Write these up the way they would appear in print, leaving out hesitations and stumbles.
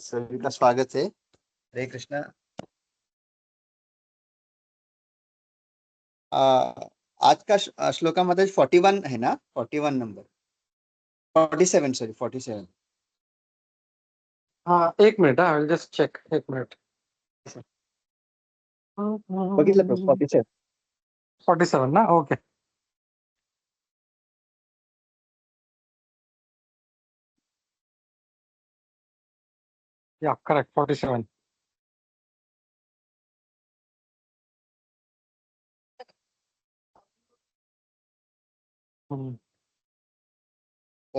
सभी का स्वागत है। हरे कृष्णा। आज का श्लोकामध्ये 41 है ना, 41 नंबर, 47 सॉरी 47। हाँ, एक minute, I will just check, एक मिनिट। बघितलं का 47? 47 ना, ओके. या करेक्ट, 47. ओम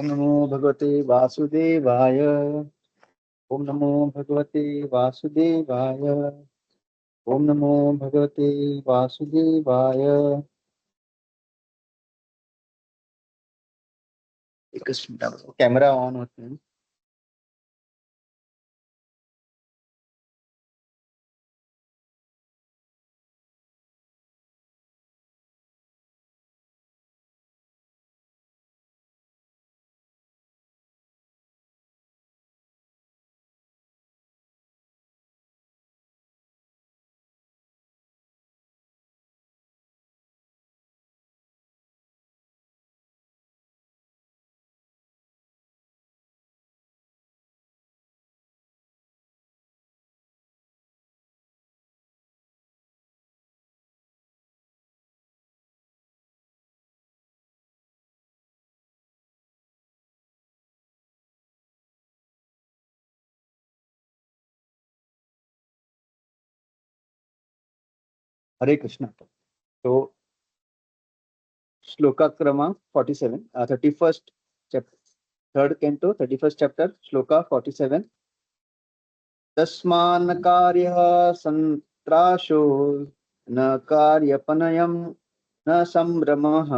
नमो भगवते वासुदेवाय। ओम नमो भगवते वासुदेवाय। ओम नमो भगवते वासुदेवाय। एकच मिनिट, कॅमेरा ऑन होत नाही. हरे कृष्णा. तो श्लोका क्रमांक 47, 31st chapter, third canto, 31st chapter, shloka 47. तस्मान् कार्यः संत्राशो न कार्यपनयम् न संभ्रमः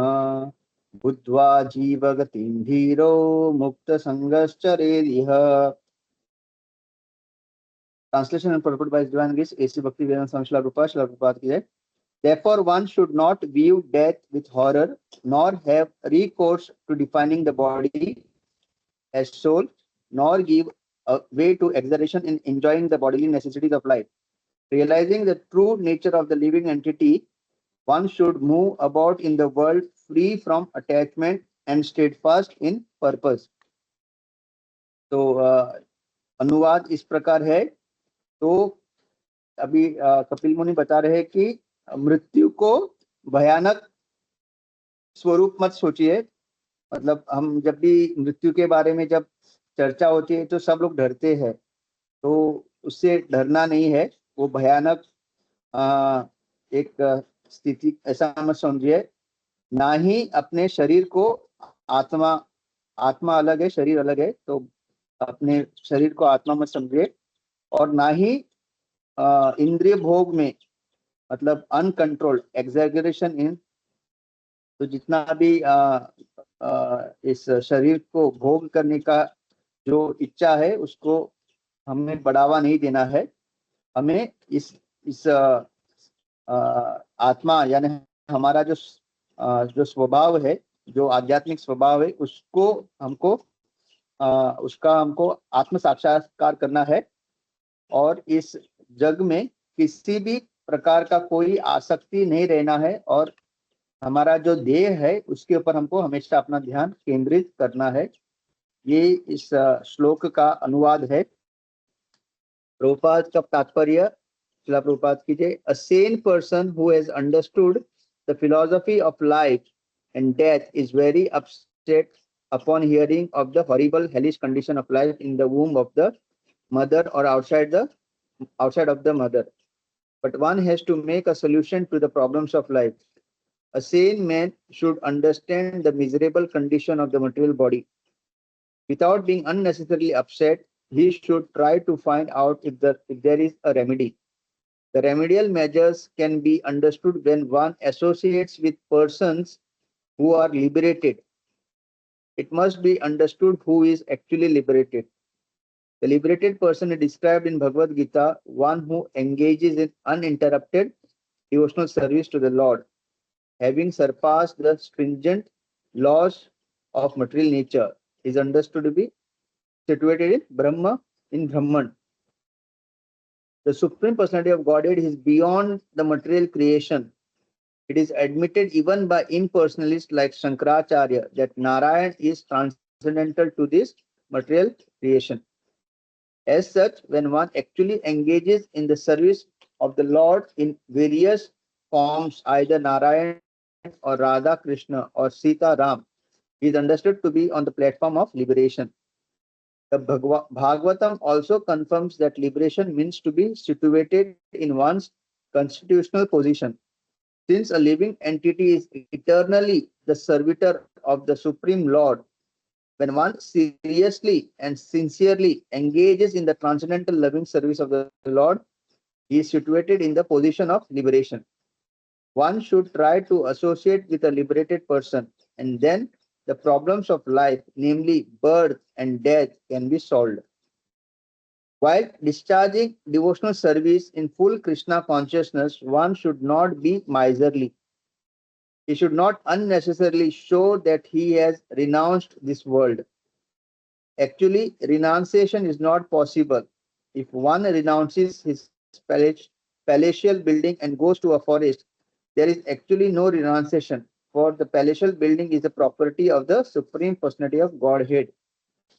बुद्ध्वा जीवगतिं धीरो मुक्तसंगश्चरेदिह. Translation and purport by Divine Grace, A.C. Bhaktivedanta Swami Srila Prabhupada ki jai. Therefore, one should not view death with horror, nor have recourse to defining the body as soul, nor give way to exaggeration in enjoying the bodily necessities of life. Realizing the true nature of the living entity, one should move about in the world free from attachment and steadfast in purpose. तो अनुवाद इस प्रकार है. तो अभी कपिल मुनि बता रहे हैं कि मृत्यु को भयानक स्वरूप मत सोचिए. मतलब हम जब भी मृत्यु के बारे में जब चर्चा होती है तो सब लोग डरते हैं. तो उससे डरना नहीं है, वो भयानक एक स्थिति ऐसा मत समझिए. ना ही अपने शरीर को आत्मा अलग है, शरीर अलग है, तो अपने शरीर को आत्मा मत समझिए. और ना ही इंद्रिय भोग में, मतलब अनकंट्रोल्ड एग्जैगरेशन इन, तो जितना भी इस शरीर को भोग करने का जो इच्छा है उसको हमें बढ़ावा नहीं देना है. हमें इस आत्मा यानी हमारा जो स्वभाव है, जो आध्यात्मिक स्वभाव है, उसका हमको आत्म साक्षात्कार करना है. और इस जग में किसी भी प्रकार का कोई आसक्ति नहीं रहना है. और हमारा जो देह है उसके ऊपर हमको हमेशा अपना ध्यान केंद्रित करना है. ये इस श्लोक का अनुवाद है. प्रभुपाद का तात्पर्य, श्रील प्रभुपाद कीजिए. A sane person who has understood the philosophy of life and death is very upset upon hearing of the horrible hellish condition of life in the womb of the mother or outside of the mother. But one has to make a solution to the problems of life. A sane man should understand the miserable condition of the material body. Without being unnecessarily upset, he should try to find out if there is a remedy. The remedial measures can be understood when one associates with persons who are liberated. It must be understood who is actually liberated. The liberated person is described in Bhagavad Gita, one who engages in uninterrupted devotional service to the Lord, having surpassed the stringent laws of material nature, is understood to be situated in Brahma in Brahman. The Supreme Personality of Godhead is beyond the material creation. It is admitted even by impersonalists like Shankaracharya that Narayan is transcendental to this material creation. As such, when one actually engages in the service of the Lord in various forms, either Narayan or Radha Krishna or Sita Ram, he is understood to be on the platform of liberation. The Bhagavatam also confirms that liberation means to be situated in one's constitutional position. Since a living entity is eternally the servitor of the Supreme Lord, when one seriously and sincerely engages in the transcendental loving service of the Lord, he is situated in the position of liberation. One should try to associate with a liberated person, and then the problems of life, namely birth and death, can be solved. While discharging devotional service in full Krishna consciousness, one should not be miserly. He should not unnecessarily show that he has renounced this world. Actually, renunciation is not possible. If one renounces his palatial building and goes to a forest, there is actually no renunciation, for the palatial building is the property of the Supreme Personality of Godhead,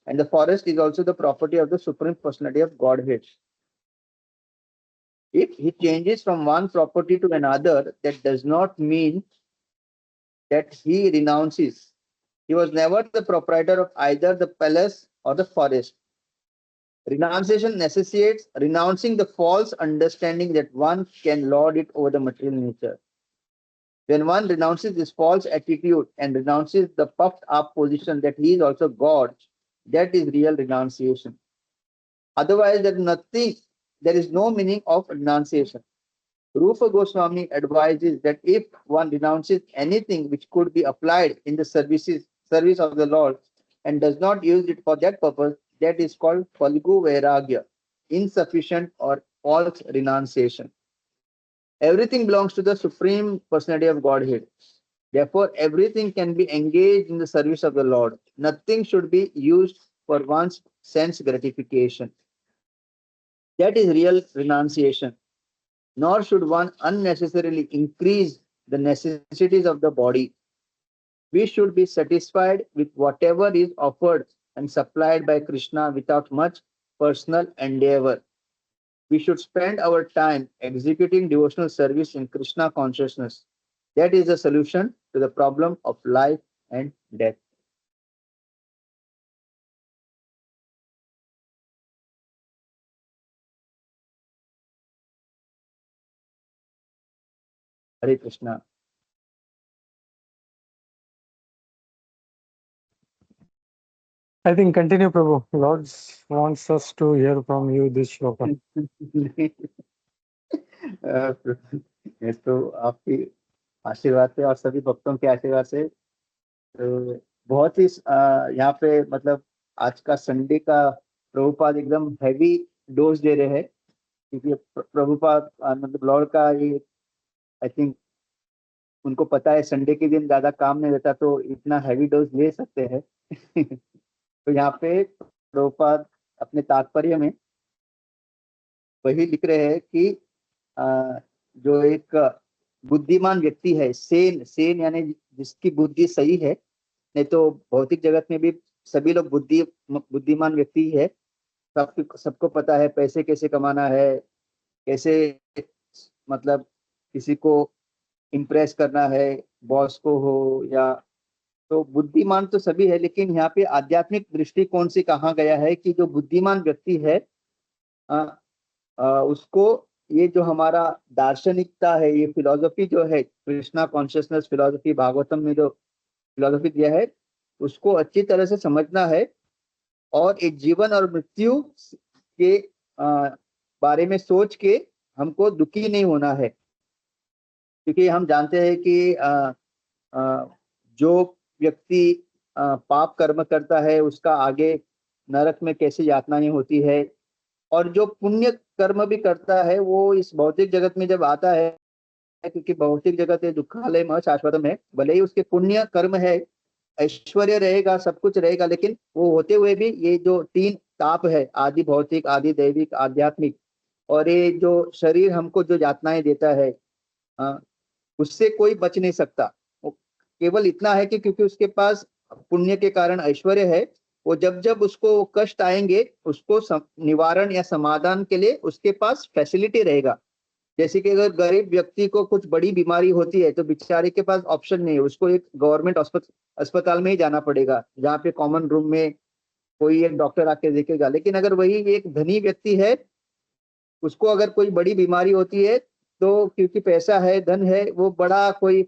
and the forest is also the property of the Supreme Personality of Godhead. If he changes from one property to another, that does not mean that he renounces. He was never the proprietor of either the palace or the forest. Renunciation necessitates renouncing the false understanding that one can lord it over the material nature. When one renounces this false attitude and renounces the puffed up position that he is also God, that is real renunciation. Otherwise, there is no meaning of renunciation. Rupa Goswami advises that if one renounces anything which could be applied in the service of the Lord and does not use it for that purpose, that is called Falgu Vairagya, insufficient or false renunciation. Everything belongs to the Supreme Personality of Godhead. Therefore, everything can be engaged in the service of the Lord. Nothing should be used for one's sense gratification. That is real renunciation. Nor should one unnecessarily increase the necessities of the body. We should be satisfied with whatever is offered and supplied by Krishna without much personal endeavor. We should spend our time executing devotional service in Krishna consciousness. That is the solution to the problem of life and death. Hare Krishna. I think continue, Prabhu. Lord wants us to hear from you this shloka. ये तो आपकी आशीर्वाद से और सभी भक्तों के आशीर्वाद से तो बहुत ही यहाँ पे मतलब आज का संडे का प्रभुपाद एकदम हैवी डोज दे रहे हैं क्योंकि प्रभुपाद मतलब लॉर्ड का ये आई थिंक उनको पता है संडे के दिन ज्यादा काम नहीं रहता तो इतना हैवी डोज ले सकते हैं तो यहाँ पे प्रभुपाद अपने तात्पर्य में वही लिख रहे हैं कि जो एक बुद्धिमान व्यक्ति है सेन यानी जिसकी बुद्धि सही है, नहीं तो भौतिक जगत में भी सभी लोग बुद्धिमान व्यक्ति है, सबको पता है पैसे कैसे कमाना है, कैसे मतलब किसी को इम्प्रेस करना है, बॉस को हो या तो बुद्धिमान तो सभी है, लेकिन यहाँ पे आध्यात्मिक दृष्टिकोण से कहा गया है कि जो बुद्धिमान व्यक्ति है उसको ये जो हमारा दार्शनिकता है, ये फिलॉसफी जो है कृष्णा कॉन्शियसनेस फिलॉसफी भागवतम में जो फिलॉसफी दिया है उसको अच्छी तरह से समझना है और एक जीवन और मृत्यु के बारे में सोच के हमको दुखी नहीं होना है, क्योंकि हम जानते हैं कि जो व्यक्ति पाप कर्म करता है उसका आगे नरक में कैसे यातनाएं होती है, और जो पुण्य कर्म भी करता है वो इस भौतिक जगत में जब आता है, क्योंकि भौतिक जगत है दुखालय में शाश्वतम है, भले ही उसके पुण्य कर्म है, ऐश्वर्य रहेगा, सब कुछ रहेगा, लेकिन वो होते हुए भी ये जो तीन ताप है, आदि भौतिक, आदि दैविक, आध्यात्मिक, और ये जो शरीर हमको जो यातनाएं देता है, हाँ, उससे कोई बच नहीं सकता। वो केवल इतना है कि क्योंकि उसके पास पुण्य के कारण ऐश्वर्य है, वो जब जब उसको कष्ट आएंगे उसको निवारण या समाधान के लिए उसके पास फैसिलिटी रहेगा। जैसे कि अगर गरीब व्यक्ति को कुछ बड़ी बीमारी होती है तो बेचारे के पास ऑप्शन नहीं है, उसको एक गवर्नमेंट अस्पताल में ही जाना पड़ेगा, जहाँ पे कॉमन रूम में कोई एक डॉक्टर आके देखेगा। लेकिन अगर वही एक धनी व्यक्ति है, उसको अगर कोई बड़ी बीमारी होती है तो क्योंकि पैसा है, धन है, वो बड़ा कोई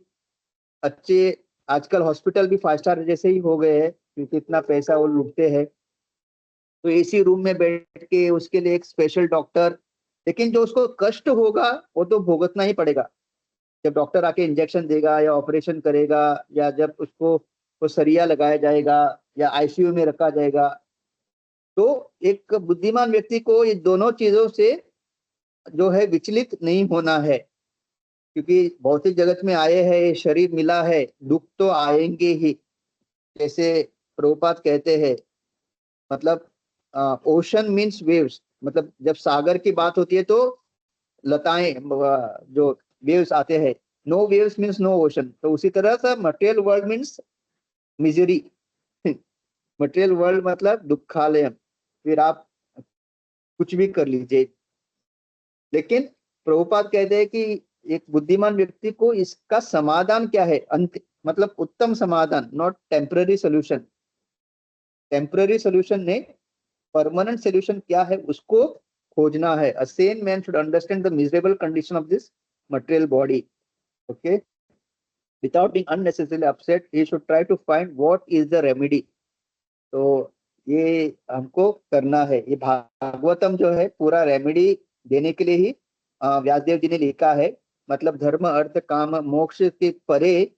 अच्छे, आजकल हॉस्पिटल भी 5 स्टार जैसे ही हो गए हैं क्योंकि इतना पैसा वो लूटते हैं, तो एसी रूम में बैठ के उसके लिए एक स्पेशल डॉक्टर। लेकिन जो उसको कष्ट होगा वो तो भुगतना ही पड़ेगा, जब डॉक्टर आके इंजेक्शन देगा या ऑपरेशन करेगा, या जब उसको को सरिया लगाया जाएगा या आईसीयू में रखा जाएगा। तो एक बुद्धिमान व्यक्ति को ये दोनों चीजों से जो है विचलित नहीं होना है, क्योंकि भौतिक जगत में आए हैं, ये शरीर मिला है, दुख तो आएंगे ही। जैसे प्रभुपाद कहते हैं, मतलब ओशन मीन्स वेव्स, मतलब जब सागर की बात होती है तो लताएं, जो वेव्स आते हैं, no waves means no ocean. तो उसी तरह से material world means misery. Material world मतलब दुखालय, फिर आप कुछ भी कर लीजिए। लेकिन प्रभुपाद कहते हैं कि एक बुद्धिमान व्यक्ति को इसका समाधान क्या है, अंत मतलब उत्तम समाधान, not temporary solution. Temporary solution ने परमानेंट सोल्यूशन क्या है उसको खोजना है। A sane man should understand the miserable condition of this material body, okay, without being unnecessarily upset he should try to find what is the remedy. तो ये हमको करना है। ये भागवतम जो है पूरा रेमेडी देने के लिए ही व्यासदेव जी ने लिखा है। मतलब धर्म अर्थ काम मोक्ष के परे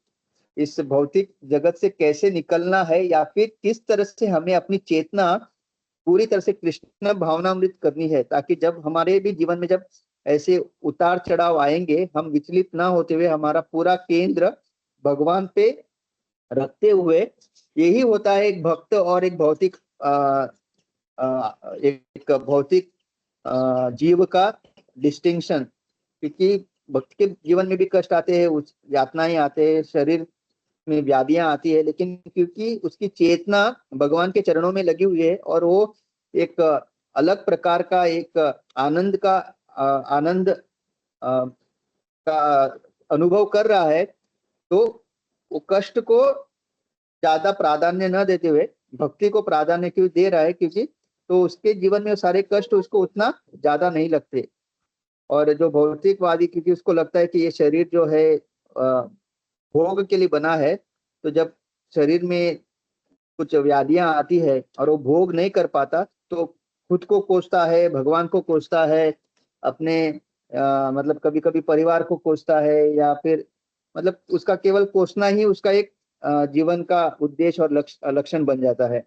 इस भौतिक जगत से कैसे निकलना है, या फिर किस तरह से हमें अपनी चेतना पूरी तरह से कृष्ण भावनामृत करनी है, ताकि जब हमारे भी जीवन में जब ऐसे उतार चढ़ाव आएंगे, हम विचलित ना होते हुए हमारा पूरा केंद्र भगवान पे रखते हुए, यही होता है एक भक्त और एक भौतिक एक भौतिक जीव का डिस्टिंक्शन। क्योंकि भक्त के जीवन में भी कष्ट आते हैं, यातनाएं आते हैं, शरीर में व्याधियां आती है, लेकिन क्योंकि उसकी चेतना भगवान के चरणों में लगी हुई है और वो एक अलग प्रकार का एक आनंद का आनंद का अनुभव कर रहा है, तो वो कष्ट को ज्यादा प्राधान्य न देते हुए भक्ति को प्राधान्य क्यों दे रहा है, क्योंकि तो उसके जीवन में सारे कष्ट उसको उतना ज्यादा नहीं लगते। और जो भौतिकवादी, क्योंकि उसको लगता है कि ये शरीर जो है भोग के लिए बना है, तो जब शरीर में कुछ व्याधियां आती है और वो भोग नहीं कर पाता, तो खुद को कोसता है, भगवान को कोसता है, अपने मतलब कभी कभी परिवार को कोसता है, या फिर मतलब उसका केवल कोसना ही उसका एक जीवन का उद्देश्य और लक्षण बन जाता है।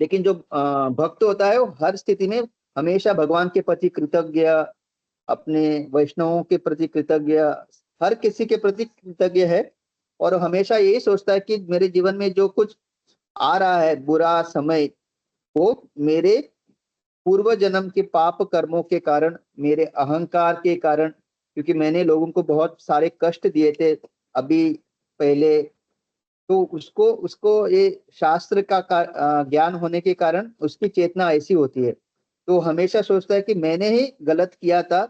लेकिन जो भक्त होता है वो हर स्थिति में हमेशा भगवान के प्रति कृतज्ञ, अपने वैष्णवों के प्रति कृतज्ञ, हर किसी के प्रति कृतज्ञ है, और हमेशा यही सोचता है कि मेरे जीवन में जो कुछ आ रहा है बुरा समय, वो मेरे पूर्व जन्म के पाप कर्मों के कारण, मेरे अहंकार के कारण, क्योंकि मैंने लोगों को बहुत सारे कष्ट दिए थे अभी पहले, तो उसको उसको ये शास्त्र का ज्ञान होने के कारण उसकी चेतना ऐसी होती है। तो हमेशा सोचता है कि मैंने ही गलत किया था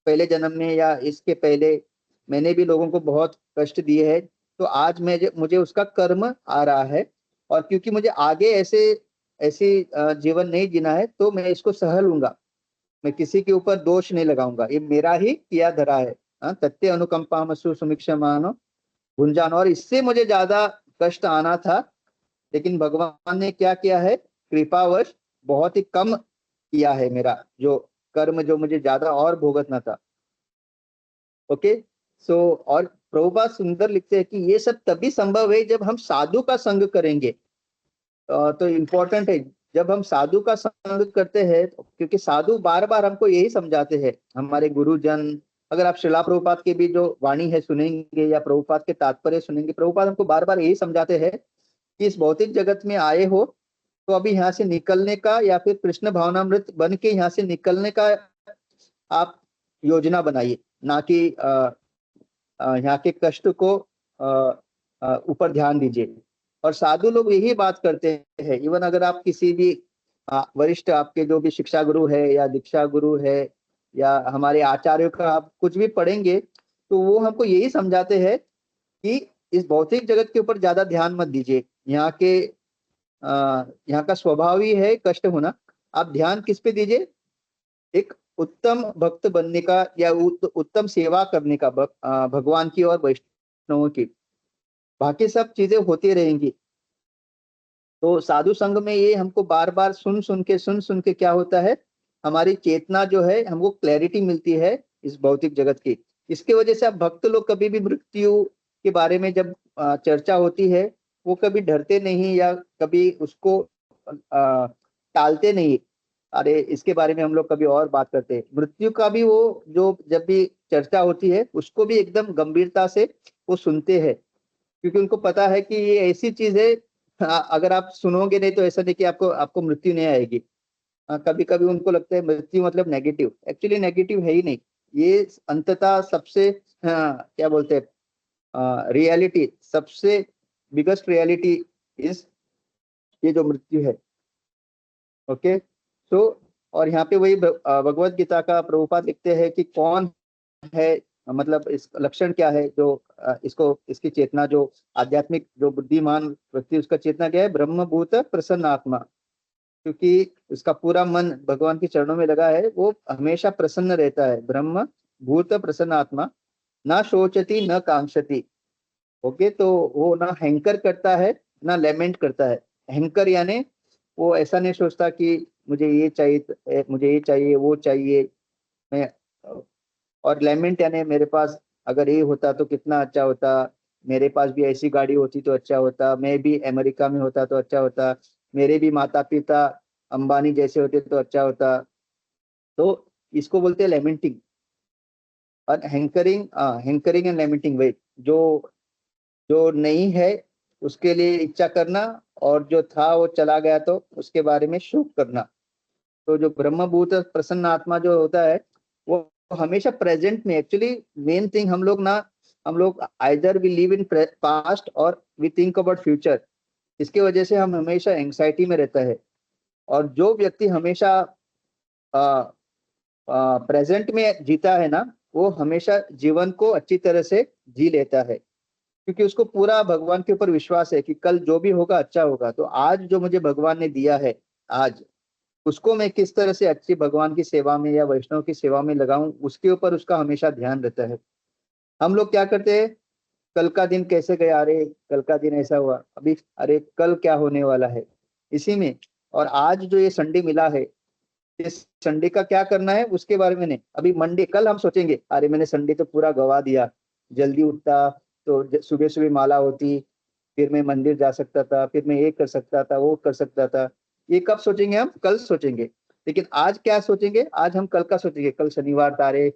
पहले जन्म में या इसके पहले, मैंने भी लोगों को बहुत कष्ट दिए हैं, तो आज मैं मुझे उसका कर्म आ रहा है, और क्योंकि मुझे आगे ऐसे जीवन नहीं जीना है, तो मैं इसको सह लूंगा, मैं किसी के ऊपर दोष नहीं लगाऊंगा, ये मेरा ही किया धरा है। तथ्य अनुकंपा सुमिक्षमानो गुंजान, और इससे मुझे ज्यादा कष्ट आना था, लेकिन भगवान ने क्या किया है, कृपावश बहुत ही कम किया है मेरा जो कर्म, जो मुझे ज्यादा और भुगतना था। ओके, सो और प्रभुपाद सुंदर लिखते हैं कि ये सब तभी संभव है जब हम साधु का संग करेंगे। तो इम्पोर्टेंट है, जब हम साधु का संग करते हैं, क्योंकि साधु बार बार हमको यही समझाते हैं, हमारे गुरुजन, अगर आप शिला प्रभुपाद की भी जो वाणी है सुनेंगे या प्रभुपाद के तात्पर्य सुनेंगे, प्रभुपाद हमको बार बार यही समझाते हैं कि इस भौतिक जगत में आए हो तो अभी यहाँ से निकलने का या फिर कृष्ण भावनामृत बन के यहाँ से निकलने का आप योजना बनाइए, ना कि यहाँ के कष्ट को ऊपर ध्यान दीजिए। और साधु लोग यही बात करते हैं, इवन अगर आप किसी भी वरिष्ठ आपके जो भी शिक्षा गुरु है या दीक्षा गुरु है या हमारे आचार्यों का आप कुछ भी पढ़ेंगे, तो वो हमको यही समझाते हैं कि इस भौतिक जगत के ऊपर ज्यादा ध्यान मत दीजिए। यहाँ के यहाँ का स्वभाव ही है कष्ट होना। आप ध्यान किस पे दीजिए? एक उत्तम भक्त बनने का या उत्तम सेवा करने का भगवान की और वैष्णवों की। बाकी सब चीजें होती रहेंगी। तो साधु संघ में ये हमको बार बार सुन सुन के क्या होता है, हमारी चेतना जो है हमको क्लैरिटी मिलती है इस भौतिक जगत की। इसकी वजह से अब भक्त लोग कभी भी मृत्यु के बारे में जब चर्चा होती है, वो कभी डरते नहीं या कभी उसको टालते नहीं। अरे इसके बारे में हम लोग कभी और बात करते हैं। मृत्यु का भी वो जो जब भी चर्चा होती है उसको भी एकदम गंभीरता से वो सुनते हैं, क्योंकि उनको पता है कि ये ऐसी चीज है, अगर आप सुनोगे नहीं तो ऐसा नहीं कि आपको आपको मृत्यु नहीं आएगी। कभी कभी उनको लगता है मृत्यु मतलब नेगेटिव, एक्चुअली नेगेटिव है ही नहीं। ये अंततः सबसे क्या बोलते हैं रियलिटी, सबसे बिगेस्ट रियलिटी इज ये जो मृत्यु है। ओके, तो और यहाँ पे वही भगवत गीता का प्रभुपाद लिखते हैं कि कौन है, मतलब इस लक्षण क्या है जो इसको इसकी चेतना जो आध्यात्मिक जो बुद्धिमान व्यक्ति उसका चेतना क्या है? ब्रह्मभूत प्रसन्न आत्मा। क्योंकि उसका पूरा मन भगवान के चरणों में लगा है, वो हमेशा प्रसन्न रहता है। ब्रह्म भूत प्रसन्न आत्मा, ना शोचती न कांक्षती। ओके, तो वो ना हैंकर करता है ना लेमेंट करता है। हैंकर यानी वो ऐसा नहीं सोचता कि मुझे ये चाहिए, मुझे ये चाहिए, वो चाहिए मैं। और लेमेंट यानी मेरे पास अगर ये होता तो कितना अच्छा होता, मेरे पास भी ऐसी गाड़ी होती तो अच्छा होता, मैं भी अमेरिका में होता तो अच्छा होता, मेरे भी माता पिता अंबानी जैसे होते तो अच्छा होता। तो इसको बोलते हैं लेमेंटिंग। और हैंकरिंग, हैंकरिंग एंड लेमेंटिंग, वही जो जो नहीं है उसके लिए इच्छा करना, और जो था वो चला गया तो उसके बारे में शोक करना। तो जो ब्रह्मभूत प्रसन्न आत्मा जो होता है वो हमेशा प्रेजेंट में, एक्चुअली मेन थिंग हम लोग either we live in past और वी थिंक अबाउट फ्यूचर। इसके वजह से हम हमेशा एंग्जाइटी में रहता है। और जो व्यक्ति हमेशा प्रेजेंट में जीता है ना, वो हमेशा जीवन को अच्छी तरह से जी लेता है, क्योंकि उसको पूरा भगवान के ऊपर विश्वास है कि कल जो भी होगा अच्छा होगा। तो आज जो मुझे भगवान ने दिया है, आज उसको मैं किस तरह से अच्छी भगवान की सेवा में या वैष्णव की सेवा में लगाऊं, उसके ऊपर उसका हमेशा ध्यान रहता है। हम लोग क्या करते हैं, कल का दिन कैसे गया, अरे कल का दिन ऐसा हुआ, अभी अरे कल क्या होने वाला है, इसी में। और आज जो ये संडे मिला है, इस संडे का क्या करना है उसके बारे में नहीं। अभी मंडे, कल हम सोचेंगे अरे मैंने संडे तो पूरा गवा दिया, जल्दी उठता तो सुबह सुबह माला होती, फिर मैं मंदिर जा सकता था, फिर मैं ये कर सकता था, वो कर सकता था। ये कब सोचेंगे? हम कल सोचेंगे। लेकिन आज क्या सोचेंगे? आज हम कल का सोचेंगे, कल शनिवार तारे,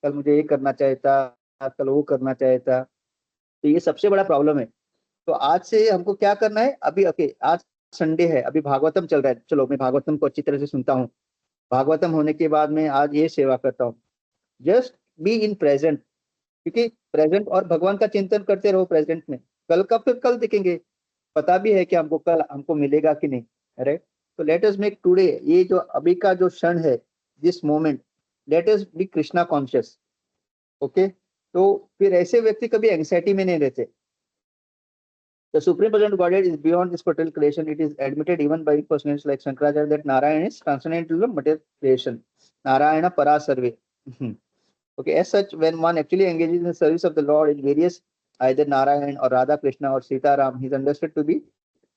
कल मुझे ये करना चाहिए था, कल वो करना चाहिए था। तो ये सबसे बड़ा प्रॉब्लम है। तो आज से हमको क्या करना है? अभी ओके, आज संडे है, अभी भागवतम चल रहा है, चलो मैं भागवतम को अच्छी तरह से सुनता हूँ। भागवतम होने के बाद में आज ये सेवा करता हूँ। जस्ट बी इन प्रेजेंट, क्योंकि प्रेजेंट और भगवान का चिंतन करते रहो प्रेजेंट में। कल का फिर कल देखेंगे, पता भी है कि हमको कल हमको मिलेगा कि नहीं। अरे तो लेट अस मेक टुडे, ये जो अभी का जो क्षण है, this moment, let us B Krishna conscious. Okay, तो फिर ऐसे व्यक्ति कभी एंग्जाइटी में नहीं रहते। The Supreme Personality of Godhead is beyond this material creation. It is admitted even by personalities like Shankaracharya that Narayana is transcendental to the material creation. Narayana para sarve. Okay, as such, when one actually engages in the service of the Lord in various, either Narayan or Radha Krishna or Sita Ram, he is understood to be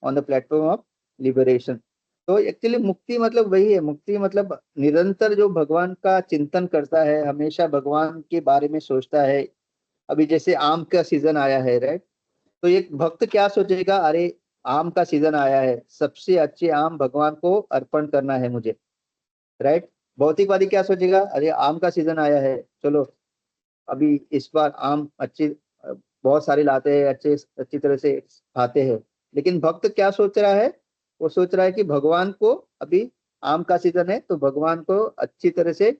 on the platform of liberation. तो actually मुक्ति मतलब वही है। मुक्ति मतलब निरंतर जो भगवान का चिंतन करता है, हमेशा भगवान के बारे में सोचता है। अभी जैसे आम का सीजन आया है, राइट? तो एक भक्त क्या सोचेगा, अरे आम का सीजन आया है, सबसे अच्छे आम भगवान को अर्पण करना है मुझे, राइट? भौतिकवादी क्या सोचेगा, अरे आम का सीजन आया है, चलो अभी इस बार आम अच्छे बहुत सारे लाते हैं, अच्छे अच्छी तरह से खाते हैं। लेकिन भक्त क्या सोच रहा है? वो सोच रहा है कि भगवान को अभी आम का सीजन है तो भगवान को अच्छी तरह से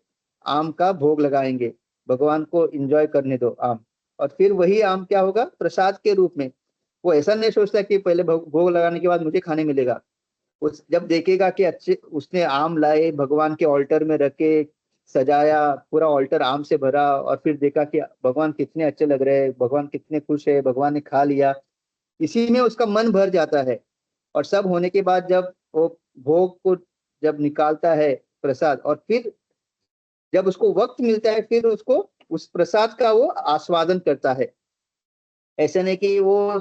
आम का भोग लगाएंगे, भगवान को एंजॉय करने दो आम। और फिर वही आम क्या होगा, प्रसाद के रूप में। वो ऐसा नहीं सोचता कि पहले भोग लगाने के बाद मुझे खाने मिलेगा। उस जब देखेगा कि अच्छे उसने आम लाए, भगवान के ऑल्टर में रखे, सजाया, पूरा ऑल्टर आम से भरा, और फिर देखा कि भगवान कितने अच्छे लग रहे हैं, भगवान कितने खुश है, भगवान ने खा लिया, इसी में उसका मन भर जाता है। और सब होने के बाद जब वो भोग को जब निकालता है प्रसाद, और फिर जब उसको वक्त मिलता है फिर उसको उस प्रसाद का वो आस्वादन करता है। ऐसे नहीं कि वो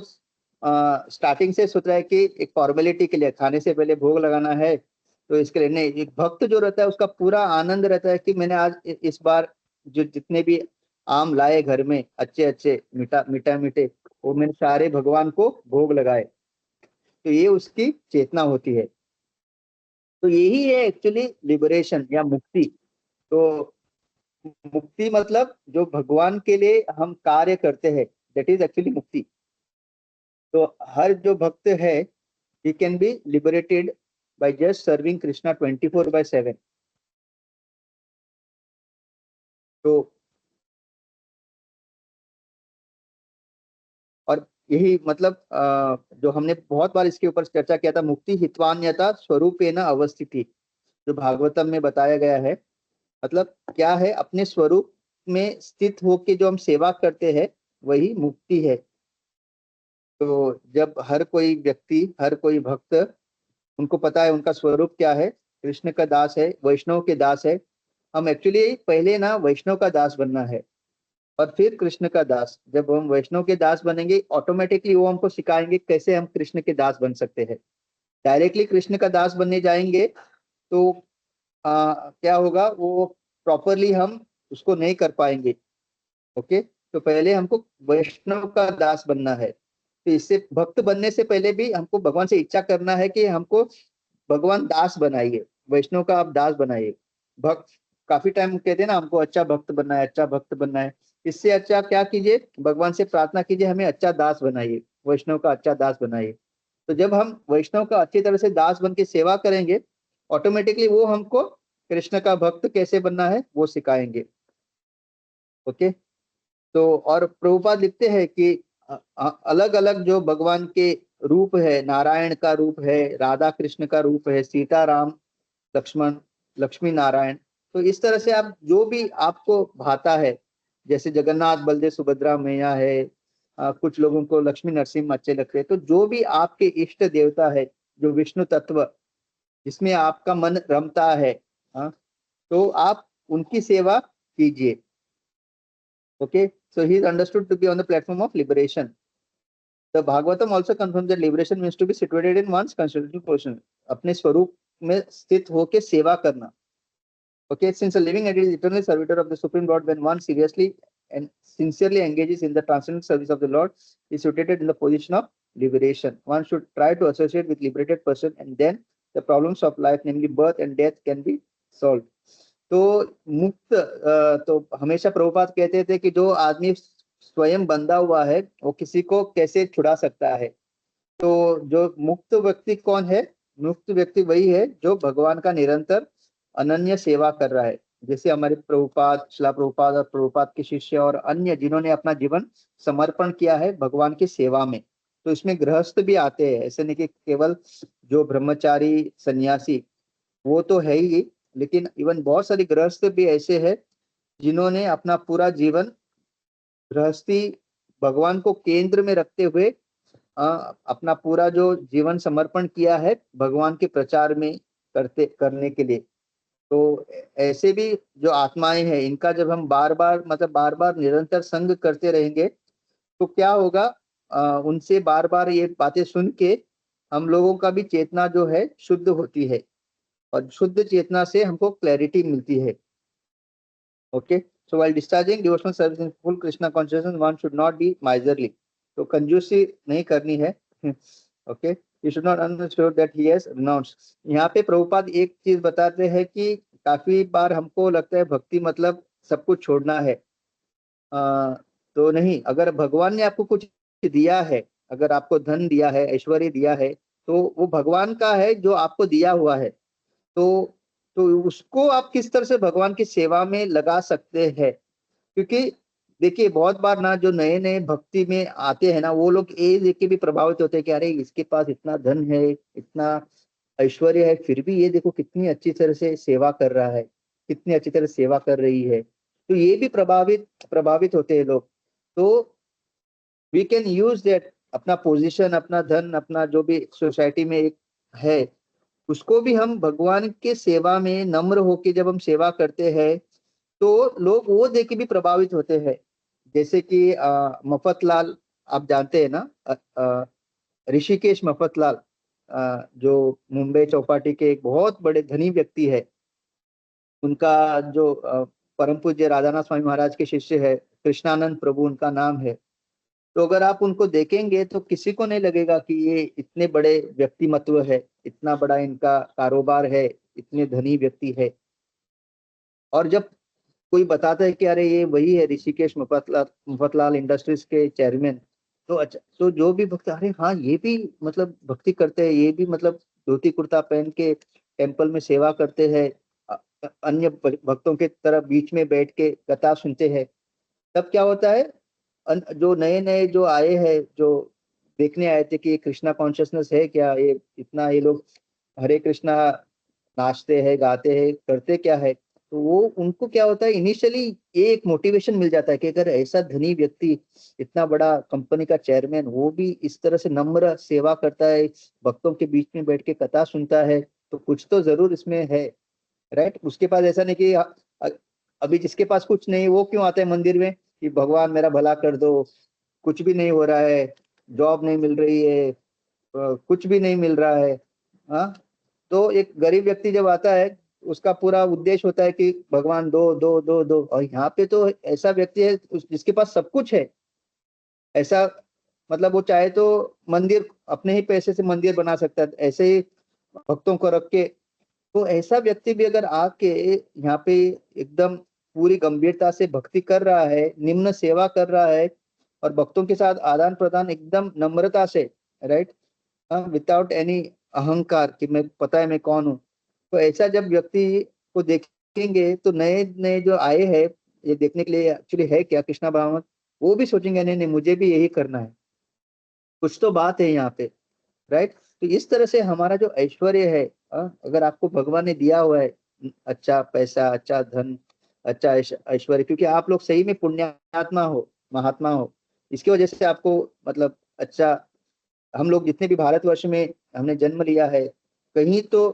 स्टार्टिंग से सोच रहा है कि एक फॉर्मेलिटी के लिए खाने से पहले भोग लगाना है, तो इसके लिए नहीं। एक भक्त जो रहता है उसका पूरा आनंद रहता है कि मैंने आज इस बार जो जितने भी आम लाए घर में अच्छे अच्छे मीठा मीठे, वो मैंने सारे भगवान को भोग लगाए। तो ये उसकी चेतना होती है। तो यही है एक्चुअली लिबरेशन या मुक्ति। तो मुक्ति मतलब जो भगवान के लिए हम कार्य करते हैं, दैट इज एक्चुअली मुक्ति। तो हर जो भक्त है, he can be liberated by just serving Krishna 24/7। तो और यही मतलब जो हमने बहुत बार इसके ऊपर चर्चा किया था, मुक्ति हित्वान्यता स्वरूपेण अवस्थिति, जो भागवतम में बताया गया है। मतलब क्या है, अपने स्वरूप में स्थित होके जो हम सेवा करते हैं वही मुक्ति है। तो जब हर कोई व्यक्ति, हर कोई भक्त, उनको पता है उनका स्वरूप क्या है, कृष्ण का दास है, वैष्णव के दास है। हम एक्चुअली पहले ना वैष्णव का दास बनना है और फिर कृष्ण का दास। जब हम वैष्णव के दास बनेंगे ऑटोमेटिकली वो हमको सिखाएंगे कैसे हम कृष्ण के दास बन सकते हैं। डायरेक्टली कृष्ण का दास बनने जाएंगे तो क्या होगा, वो प्रॉपरली हम उसको नहीं कर पाएंगे। ओके, तो पहले हमको वैष्णव का दास बनना है। तो इससे भक्त बनने से पहले भी हमको भगवान से इच्छा करना है कि हमको भगवान दास बनाइए, वैष्णव का आप दास बनाइए। भक्त काफी टाइम कहते हैं ना हमको अच्छा भक्त बनना है, अच्छा भक्त बनना है। इससे अच्छा क्या कीजिए, भगवान से प्रार्थना कीजिए हमें अच्छा दास बनाइए, वैष्णव का अच्छा दास बनाइए। तो जब हम वैष्णव का अच्छी तरह से दास बन के सेवा करेंगे, ऑटोमेटिकली वो हमको कृष्ण का भक्त कैसे बनना है वो सिखाएंगे। ओके। तो और प्रभुपाद लिखते हैं कि अलग अलग जो भगवान के रूप है, नारायण का रूप है, राधा कृष्ण का रूप है, सीता राम लक्ष्मण, लक्ष्मी नारायण। तो इस तरह से आप जो भी आपको भाता है, जैसे जगन्नाथ बलदेव सुभद्रा मैया है, कुछ लोगों को लक्ष्मी नरसिंह अच्छे लगते हैं। तो जो भी आपके इष्ट देवता है, जो विष्णु तत्व जिसमें आपका मन रमता है, हाँ, तो आप उनकी सेवा कीजिए। Okay, so he is understood to be on the platform of liberation. The Bhagavatam also confirms that liberation means to be situated in one's constitutional position. अपने स्वरूप में स्थित होके सेवा करना। Okay, since a living entity is eternally servitor of the Supreme Lord, when one seriously and sincerely engages in the transcendental service of the Lord, is situated in the position of liberation. One should try to associate with liberated person, and then the problems of life, namely birth and death, can be solved. तो मुक्त तो हमेशा प्रभुपाद कहते थे कि जो आदमी स्वयं बंधा हुआ है वो किसी को कैसे छुड़ा सकता है। तो जो मुक्त व्यक्ति कौन है, मुक्त व्यक्ति वही है जो भगवान का निरंतर अनन्य सेवा कर रहा है। जैसे हमारे प्रभुपाद, शिला प्रभुपाद और प्रभुपाद के शिष्य और अन्य जिन्होंने अपना जीवन समर्पण किया है भगवान की सेवा में। तो इसमें गृहस्थ भी आते हैं, ऐसे नहीं कि केवल जो ब्रह्मचारी सन्यासी वो तो है ही, लेकिन इवन बहुत सारे गृहस्थ भी ऐसे हैं जिन्होंने अपना पूरा जीवन गृहस्थी भगवान को केंद्र में रखते हुए अपना पूरा जो जीवन समर्पण किया है भगवान के प्रचार में करने के लिए। तो ऐसे भी जो आत्माएं हैं इनका जब हम बार बार मतलब बार बार निरंतर संग करते रहेंगे तो क्या होगा, उनसे बार बार ये बातें सुन के हम लोगों का भी चेतना जो है शुद्ध होती है, और शुद्ध चेतना से हमको क्लैरिटी मिलती है। Okay, so while discharging devotional service in full Krishna consciousness, one should not be miserly. तो कंजूसी नहीं करनी है। Okay, you should not understand that he has renounced. यहाँ पे प्रभुपाद एक चीज बताते हैं कि काफी बार हमको लगता है भक्ति मतलब सब कुछ छोड़ना है। तो नहीं, अगर भगवान ने आपको कुछ दिया है, अगर आपको धन दिया है, ऐश्वर्य दिया है, तो वो भगवान का है जो आपको दिया हुआ है। तो उसको आप किस तरह से भगवान की सेवा में लगा सकते हैं। क्योंकि देखिए बहुत बार ना जो नए नए भक्ति में आते हैं ना, वो लोग ये देख के भी प्रभावित होते हैं कि अरे इसके पास इतना धन है, इतना ऐश्वर्य है, फिर भी ये देखो कितनी अच्छी तरह से सेवा कर रहा है, कितनी अच्छी तरह सेवा कर रही है। तो ये भी प्रभावित प्रभावित होते हैं लोग। तो वी कैन यूज दैट, अपना पोजीशन, अपना धन, अपना जो भी सोसाइटी में एक है, उसको भी हम भगवान के सेवा में नम्र होके जब हम सेवा करते हैं, तो लोग वो देख के भी प्रभावित होते हैं। जैसे कि मफतलाल, आप जानते हैं ना, ऋषिकेश मफतलाल, जो मुंबई चौपाटी के एक बहुत बड़े धनी व्यक्ति है। उनका जो परम पूज्य राधानाथ स्वामी महाराज के शिष्य है, कृष्णानंद प्रभु उनका नाम है। तो अगर आप उनको देखेंगे तो किसी को नहीं लगेगा कि ये इतने बड़े व्यक्तिमत्व है, इतना बड़ा इनका कारोबार है, इतने धनी व्यक्ति है। और जब कोई बताता है कि अरे ये वही है ऋषिकेश मुफतलाल, मुफतलाल इंडस्ट्रीज के चेयरमैन, तो अच्छा, तो जो भी भक्त, अरे हाँ ये भी मतलब भक्ति करते हैं, ये भी मतलब धोती कुर्ता पहन के टेम्पल में सेवा करते हैं, अन्य भक्तों के तरह बीच में बैठ के कथा सुनते हैं। तब क्या होता है, जो नए नए जो आए हैं, जो देखने आए थे कि ये कृष्णा कॉन्शियसनेस है क्या, ये इतना ये लोग हरे कृष्णा नाचते हैं, गाते हैं, करते क्या है, तो वो उनको क्या होता है, इनिशियली ये एक मोटिवेशन मिल जाता है कि अगर ऐसा धनी व्यक्ति, इतना बड़ा कंपनी का चेयरमैन, वो भी इस तरह से नम्र सेवा करता है, भक्तों के बीच में बैठ के कथा सुनता है, तो कुछ तो जरूर इसमें है। राइट, उसके पास ऐसा नहीं कि अभी जिसके पास कुछ नहीं वो क्यों आता है मंदिर में कि भगवान मेरा भला कर दो, कुछ भी नहीं हो रहा है, जॉब नहीं मिल रही है, कुछ भी नहीं मिल रहा है। हाँ, तो एक गरीब व्यक्ति जब आता है, उसका पूरा उद्देश्य होता है कि भगवान दो दो दो दो, और यहाँ पे तो ऐसा व्यक्ति है जिसके पास सब कुछ है। ऐसा मतलब वो चाहे तो मंदिर, अपने ही पैसे से मंदिर बना सकता है, ऐसे ही भक्तों को रख के। तो ऐसा व्यक्ति भी अगर आके यहाँ पे एकदम पूरी गंभीरता से भक्ति कर रहा है, निम्न सेवा कर रहा है, और भक्तों के साथ आदान प्रदान एकदम नम्रता से, राइट, विदाउट एनी अहंकार कि मैं पता है मैं कौन हूँ, तो ऐसा जब व्यक्ति को देखेंगे तो नए नए जो आए हैं ये देखने के लिए एक्चुअली है क्या कृष्णा भावना, वो भी सोचेंगे नहीं नहीं मुझे भी यही करना है, कुछ तो बात है यहाँ पे। राइट, तो इस तरह से हमारा जो ऐश्वर्य है, अगर आपको भगवान ने दिया हुआ है अच्छा पैसा, अच्छा धन, अच्छा ऐश्वर्य, क्योंकि आप लोग सही में पुण्यात्मा हो, महात्मा हो, इसकी वजह से आपको मतलब अच्छा, हम लोग जितने भी भारतवर्ष में हमने जन्म लिया है, कहीं तो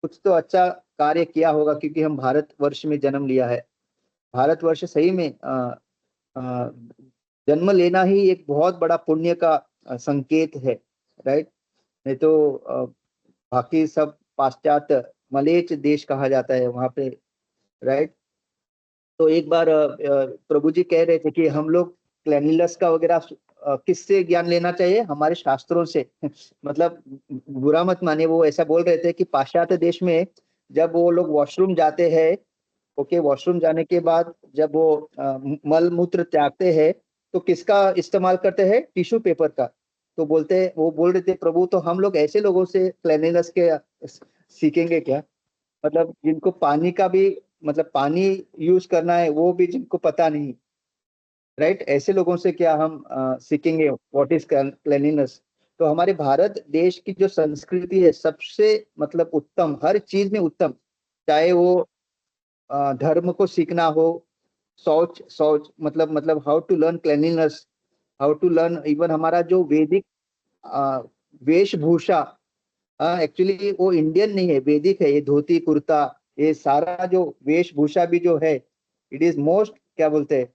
कुछ तो अच्छा कार्य किया होगा, क्योंकि हम भारतवर्ष में जन्म लिया है। भारतवर्ष सही में अ, जन्म लेना ही एक बहुत बड़ा पुण्य का संकेत है। राइट, नहीं तो बाकी सब पाश्चात्य मलेच्छ देश कहा जाता है वहां पे। राइट, तो एक बार प्रभु जी कह रहे थे कि हम लोग क्लेanलीनेस का वगैरह किससे ज्ञान लेना चाहिए, हमारे शास्त्रों से। मतलब बुरा मत माने, वो ऐसा बोल रहे थे कि पाश्चात्य देश में जब वो लोग वॉशरूम जाते हैं, ओके, वॉशरूम जाने के बाद जब वो मल मूत्र त्यागते हैं, तो किसका इस्तेमाल करते हैं, टिश्यू पेपर का। तो बोलते, वो बोल रहे थे प्रभु, तो हम लोग ऐसे लोगों से क्लेanलीनेस के सीखेंगे क्या, मतलब जिनको पानी का भी, मतलब पानी यूज करना है वो भी जिनको पता नहीं। राइट, ऐसे लोगों से क्या हम सीखेंगे व्हाट इज क्लेanलीनेस। तो हमारे भारत देश की जो संस्कृति है सबसे मतलब उत्तम, हर चीज में उत्तम, चाहे वो धर्म को सीखना हो, शौच शौच मतलब how to learn cleanliness, how to learn even हमारा जो वैदिक वेशभूषा, एक्चुअली वो इंडियन नहीं है, वैदिक है, ये धोती कुर्ता, ये सारा जो वेशभूषा भी जो है, इट इज मोस्ट क्या बोलते हैं,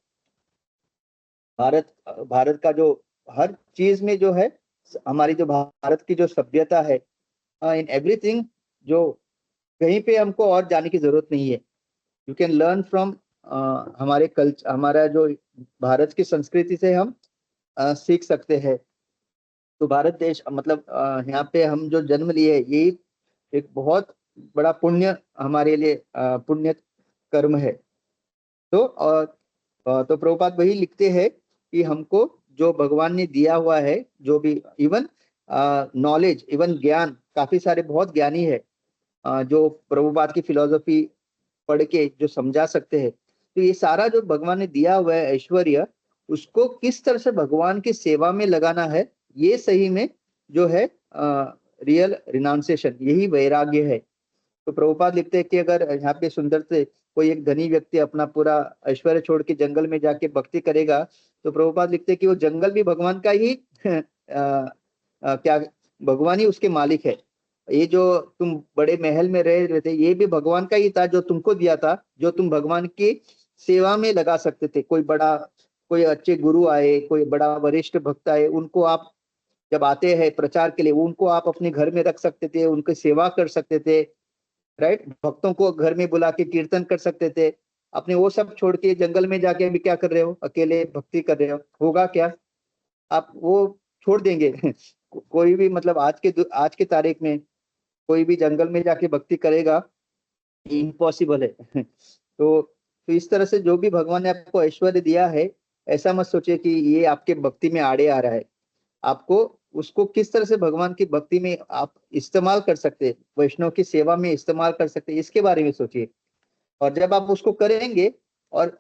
भारत भारत का जो हर चीज में जो है, हमारी जो भारत की जो सभ्यता है, इन एवरीथिंग, जो कहीं पे हमको और जाने की जरूरत नहीं है। यू कैन लर्न फ्रॉम हमारे कल्चर, हमारा जो भारत की संस्कृति से हम सीख सकते हैं। तो भारत देश मतलब यहाँ पे हम जो जन्म लिए, ये एक बहुत बड़ा पुण्य हमारे लिए पुण्य कर्म है। तो तो प्रभुपाद वही लिखते हैं कि हमको जो भगवान ने दिया हुआ है, जो भी इवन नॉलेज, इवन ज्ञान, काफी सारे बहुत ज्ञानी है जो प्रभुपाद की फिलोसफी पढ़ के जो समझा सकते हैं। तो ये सारा जो भगवान ने दिया हुआ है ऐश्वर्य, उसको किस तरह से भगवान की सेवा में लगाना है, ये सही में जो है रियल रिनाउंसिएशन, यही वैराग्य है। तो प्रभुपाद लिखते हैं कि अगर यहाँ पे सुंदर से कोई एक धनी व्यक्ति अपना पूरा ऐश्वर्य छोड़ के जंगल में जाके भक्ति करेगा, तो प्रभुपाद लिखते हैं कि वो जंगल भी भगवान का ही क्या, भगवान ही उसके मालिक है। ये जो तुम बड़े महल में रह रहे थे, ये भी भगवान का ही था जो तुमको दिया था, जो तुम भगवान की सेवा में लगा सकते थे। कोई अच्छे गुरु आए, कोई बड़ा वरिष्ठ भक्त आए, उनको आप जब आते हैं प्रचार के लिए, उनको आप अपने घर में रख सकते थे, उनकी सेवा कर सकते थे, राइट। भक्तों को घर में बुला के कीर्तन कर सकते थे। अपने वो सब छोड़ के जंगल में जाके अभी क्या कर रहे हो, अकेले भक्ति कर रहे हो, होगा क्या? आप वो छोड़ देंगे? कोई भी मतलब आज के तारीख में कोई भी जंगल में जाके भक्ति करेगा, इम्पॉसिबल है। तो इस तरह से जो भी भगवान ने आपको ऐश्वर्य दिया है, ऐसा मत सोचिए कि ये आपके भक्ति में आड़े आ रहा है। आपको उसको किस तरह से भगवान की भक्ति में आप इस्तेमाल कर सकते हैं, वैष्णव की सेवा में इस्तेमाल कर सकते हैं, इसके बारे में सोचिए। और जब आप उसको करेंगे और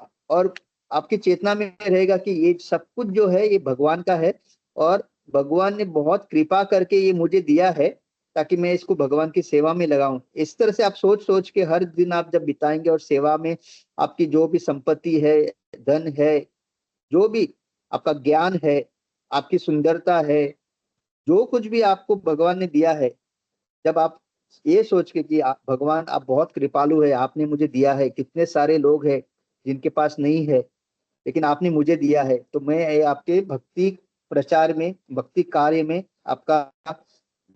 आपकी चेतना में रहेगा कि ये सब कुछ जो है ये भगवान का है, और भगवान ने बहुत कृपा करके ये मुझे दिया है ताकि मैं इसको भगवान की सेवा में लगाऊं। इस तरह से आप सोच सोच के हर दिन आप जब बिताएंगे, और सेवा में आपकी जो भी संपत्ति है, धन है, जो भी आपका ज्ञान है, आपकी सुंदरता है, जो कुछ भी आपको भगवान ने दिया है, जब आप ये सोच के कि भगवान आप बहुत कृपालु है, आपने मुझे दिया है, कितने सारे लोग हैं जिनके पास नहीं है, लेकिन आपने मुझे दिया है, तो मैं आपके भक्ति प्रचार में, भक्ति कार्य में, आपका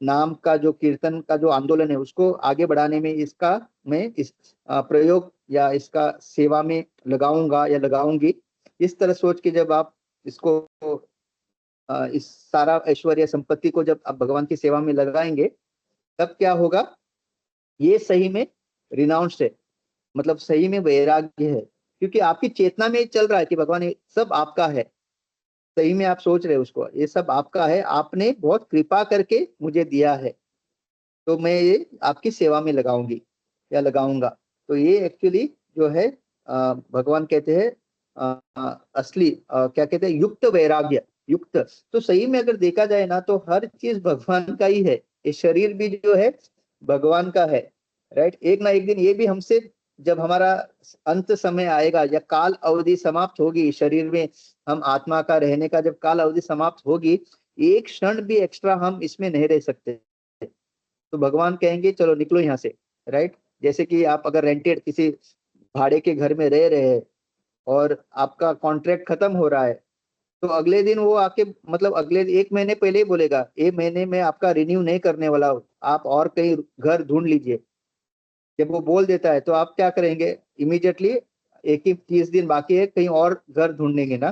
नाम का जो कीर्तन का जो आंदोलन है उसको आगे बढ़ाने में इसका मैं इस प्रयोग या इसका सेवा में लगाऊंगा या लगाऊंगी। इस तरह सोच के जब आप इसको इस सारा ऐश्वर्य संपत्ति को जब आप भगवान की सेवा में लगाएंगे, तब क्या होगा, ये सही में रिनाउंस्ड है, मतलब सही में वैराग्य है। क्योंकि आपकी चेतना में चल रहा है कि भगवान ये सब आपका है, सही में आप सोच रहे हो उसको, ये सब आपका है, आपने बहुत कृपा करके मुझे दिया है, तो मैं ये आपकी सेवा में लगाऊंगी या लगाऊंगा। तो ये एक्चुअली जो है भगवान कहते हैं असली क्या कहते हैं, युक्त वैराग्य, युक्त। तो सही में अगर देखा जाए ना, तो हर चीज भगवान का ही है। ये शरीर भी जो है भगवान का है, राइट। एक ना एक दिन ये भी हमसे, जब हमारा अंत समय आएगा या काल अवधि समाप्त होगी शरीर में, हम आत्मा का रहने का जब काल अवधि समाप्त होगी, एक क्षण भी एक्स्ट्रा हम इसमें नहीं रह सकते। तो भगवान कहेंगे चलो निकलो यहाँ से, राइट। जैसे कि आप अगर रेंटेड किसी भाड़े के घर में रह रहे हैं और आपका कॉन्ट्रैक्ट खत्म हो रहा है, तो अगले दिन वो आके, मतलब अगले 1 महीने पहले ही बोलेगा, 1 महीने में आपका रिन्यू नहीं करने वाला हूं, आप और कहीं घर ढूंढ लीजिए। जब वो बोल देता है तो आप क्या करेंगे, इमीडिएटली, एक ही 30 दिन बाकी है, कहीं और घर ढूंढेंगे ना।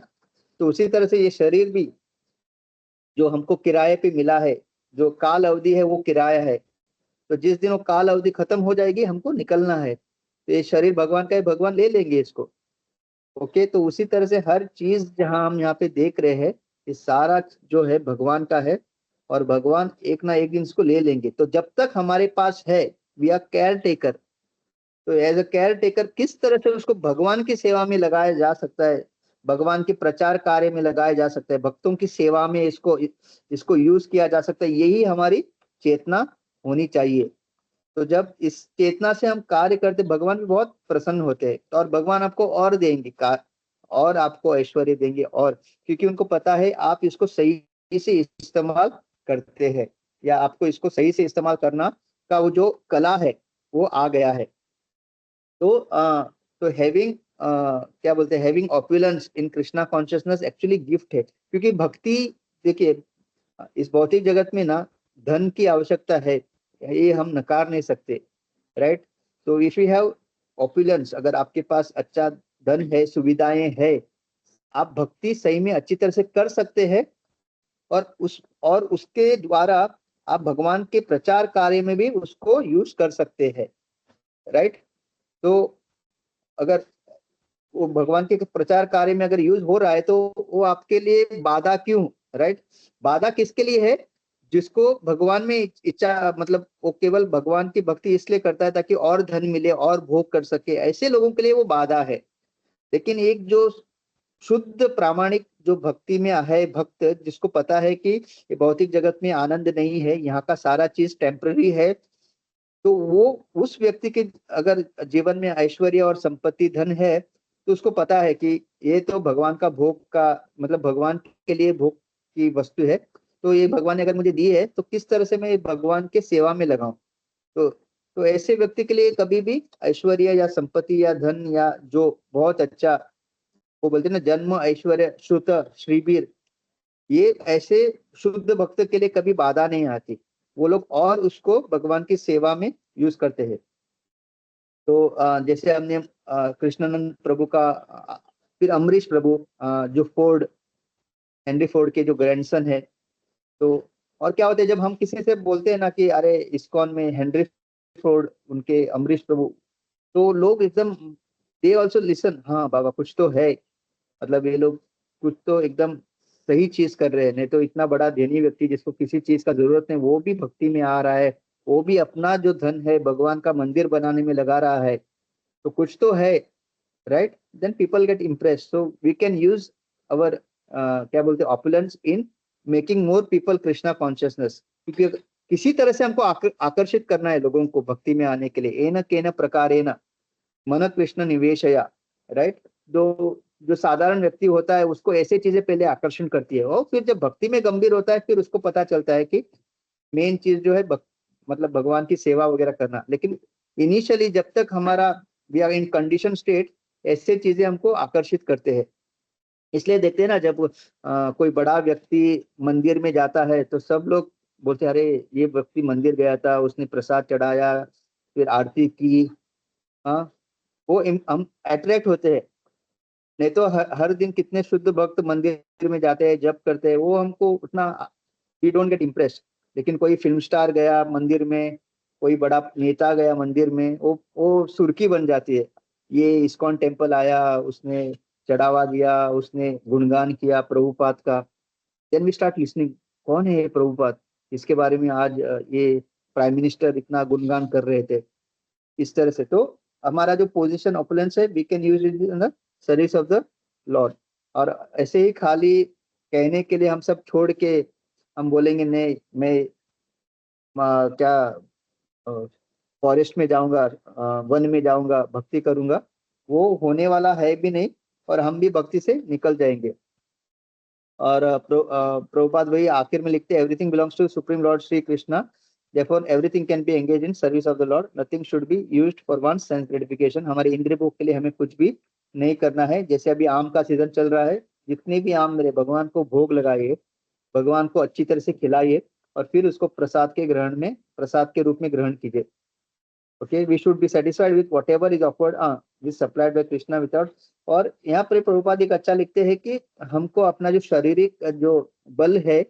तो उसी तरह से ये शरीर भी जो हमको किराए पे मिला है, जो काल अवधि है वो किराया है। तो जिस दिन वो काल अवधि खत्म हो जाएगी, हमको निकलना है। तो ये शरीर भगवान का है, भगवान ले लेंगे इसको। ओके, तो उसी तरह से हर चीज जहां हम यहाँ पे देख रहे हैं, ये सारा जो है भगवान का है, और भगवान एक ना एक दिन इसको ले लेंगे। तो जब तक हमारे पास है, वी आर केयर टेकर। तो एज अ केयर टेकर किस तरह से उसको भगवान की सेवा में लगाया जा सकता है, भगवान के प्रचार कार्य में लगाया जा सकता है, भक्तों की सेवा में इसको इसको यूज किया जा सकता है, यही हमारी चेतना होनी चाहिए। तो जब इस चेतना से हम कार्य करते, भगवान भी बहुत प्रसन्न होते हैं, और भगवान आपको और देंगे और आपको ऐश्वर्य देंगे, और क्योंकि उनको पता है आप इसको सही से इस्तेमाल करते हैं, या आपको इसको सही से इस्तेमाल करना का वो जो कला है वो आ गया है। तो हैविंग क्या बोलते हैं, हैविंग ऑपुलेंस इन कृष्णा कॉन्शियसनेस एक्चुअली गिफ्ट है। क्योंकि भक्ति, देखिए, इस भौतिक जगत में ना धन की आवश्यकता है, ये हम नकार नहीं सकते, राइट। तो इफ यू हैव ऑपुलेंस, अगर आपके पास अच्छा धन है, सुविधाएं है, आप भक्ति सही में अच्छी तरह से कर सकते हैं, और उसके द्वारा आप भगवान के प्रचार कार्य में भी उसको यूज कर सकते हैं, राइट। तो अगर वो भगवान के प्रचार कार्य में अगर यूज हो रहा है, तो वो आपके लिए बाधा क्यों, राइट। बाधा किसके लिए है, जिसको भगवान में इच्छा, मतलब वो केवल भगवान की भक्ति इसलिए करता है ताकि और धन मिले और भोग कर सके, ऐसे लोगों के लिए वो बाधा है। लेकिन एक जो शुद्ध प्रामाणिक जो भक्ति में है भक्त, जिसको पता है कि ये भौतिक जगत में आनंद नहीं है, यहाँ का सारा चीज टेम्पररी है, तो वो उस व्यक्ति के अगर जीवन में ऐश्वर्य और संपत्ति धन है, तो उसको पता है कि ये तो भगवान का भोग का, मतलब भगवान के लिए भोग की वस्तु है, तो ये भगवान ने अगर मुझे दी है तो किस तरह से मैं भगवान के सेवा में लगाऊं। तो ऐसे व्यक्ति के लिए कभी भी ऐश्वर्य या संपत्ति या धन या जो बहुत अच्छा, वो बोलते हैं ना, जन्म ऐश्वर्य श्रुत श्रीबीर, ये ऐसे शुद्ध भक्त के लिए कभी बाधा नहीं आती। वो लोग और उसको भगवान की सेवा में यूज करते हैं। तो जैसे हमने कृष्णानंद प्रभु का, फिर अमरीश प्रभु, जो फोर्ड, हेनरी फोर्ड के जो ग्रैंडसन है। तो और क्या होता है जब हम किसी से बोलते हैं ना कि अरे इस्कॉन में हेनरी फोर्ड, उनके अमरीश प्रभु, तो लोग एकदम दे ऑल्सो लिसन, हाँ बाबा कुछ तो है, मतलब ये लोग कुछ तो एकदम सही चीज कर रहे हैं, नहीं तो इतना बड़ा धनी व्यक्ति जिसको किसी चीज का जरूरत नहीं, वो भी भक्ति में आ रहा है, वो भी अपना जो धन है भगवान का मंदिर बनाने में लगा रहा है, तो कुछ तो है, right? Then people get impressed, so we can use our क्या बोलते हैं opulence in making more people Krishna consciousness, क्योंकि किसी तरह से हमको आकर्षित करना है लोगों को भक्ति में आने के लिए, एन केन प्रकारेण मन कृष्ण निवेशया, राइट? जो साधारण व्यक्ति होता है उसको ऐसे चीजें पहले आकर्षण करती है, और फिर जब भक्ति में गंभीर होता है फिर उसको पता चलता है कि मेन चीज जो है मतलब भगवान की सेवा वगैरह करना। लेकिन इनिशियली जब तक हमारा we are in condition state, ऐसे चीजें हमको आकर्षित करते हैं। इसलिए देखते हैं ना, जब कोई बड़ा व्यक्ति मंदिर में जाता है तो सब लोग बोलते हैं अरे ये व्यक्ति मंदिर गया था, उसने प्रसाद चढ़ाया, फिर आरती की। हाँ, वो हम अट्रैक्ट होते हैं। नहीं तो हर दिन कितने शुद्ध भक्त मंदिर में जाते हैं, जप करते हैं, वो हमको उतना वी डोंट गेट इम्प्रेस्ड। लेकिन कोई फिल्म स्टार गया मंदिर में, कोई बड़ा नेता गया मंदिर में, वो सुर्खी बन जाती है। ये इस्कॉन टेम्पल आया, उसने चढ़ावा दिया, उसने गुणगान किया प्रभुपाद का, देन वी स्टार्ट लिसनिंग, कौन है ये प्रभुपाद, इसके बारे में आज ये प्राइम मिनिस्टर इतना गुणगान कर रहे थे। इस तरह से तो हमारा जो पोजीशन ऑपुलेंस है, we can use it in the service of the lord. और ऐसे ही खाली कहने के लिए हम सब छोड़ के हम बोलेंगे नहीं मैं क्या फॉरेस्ट में जाऊंगा, वन में जाऊंगा, भक्ति करूंगा, वो होने वाला है भी नहीं, और हम भी भक्ति से निकल जाएंगे। और प्रभुपाद वही आखिर में लिखते हैं, everything belongs to supreme lord Shri Krishna, therefore everything can be engaged in service of the lord, nothing should be used for one's sense gratification। हमारे इंद्रिय भोग के लिए हमें कुछ भी नहीं करना है। जैसे अभी आम का सीजन चल रहा है, जितने भी आम मेरे भगवान को भोग लगाइए, भगवान को अच्छी तरह से खिलाइए, और फिर उसको प्रसाद के ग्रहण में, प्रसाद के रूप में ग्रहण कीजिए। Okay, we should be satisfied with whatever is offered with supplied by Krishna without. और यहाँ पर प्रभुपाद एक अच्छा लिखते हैं कि हमको अपना जो शारीरिक जो बल है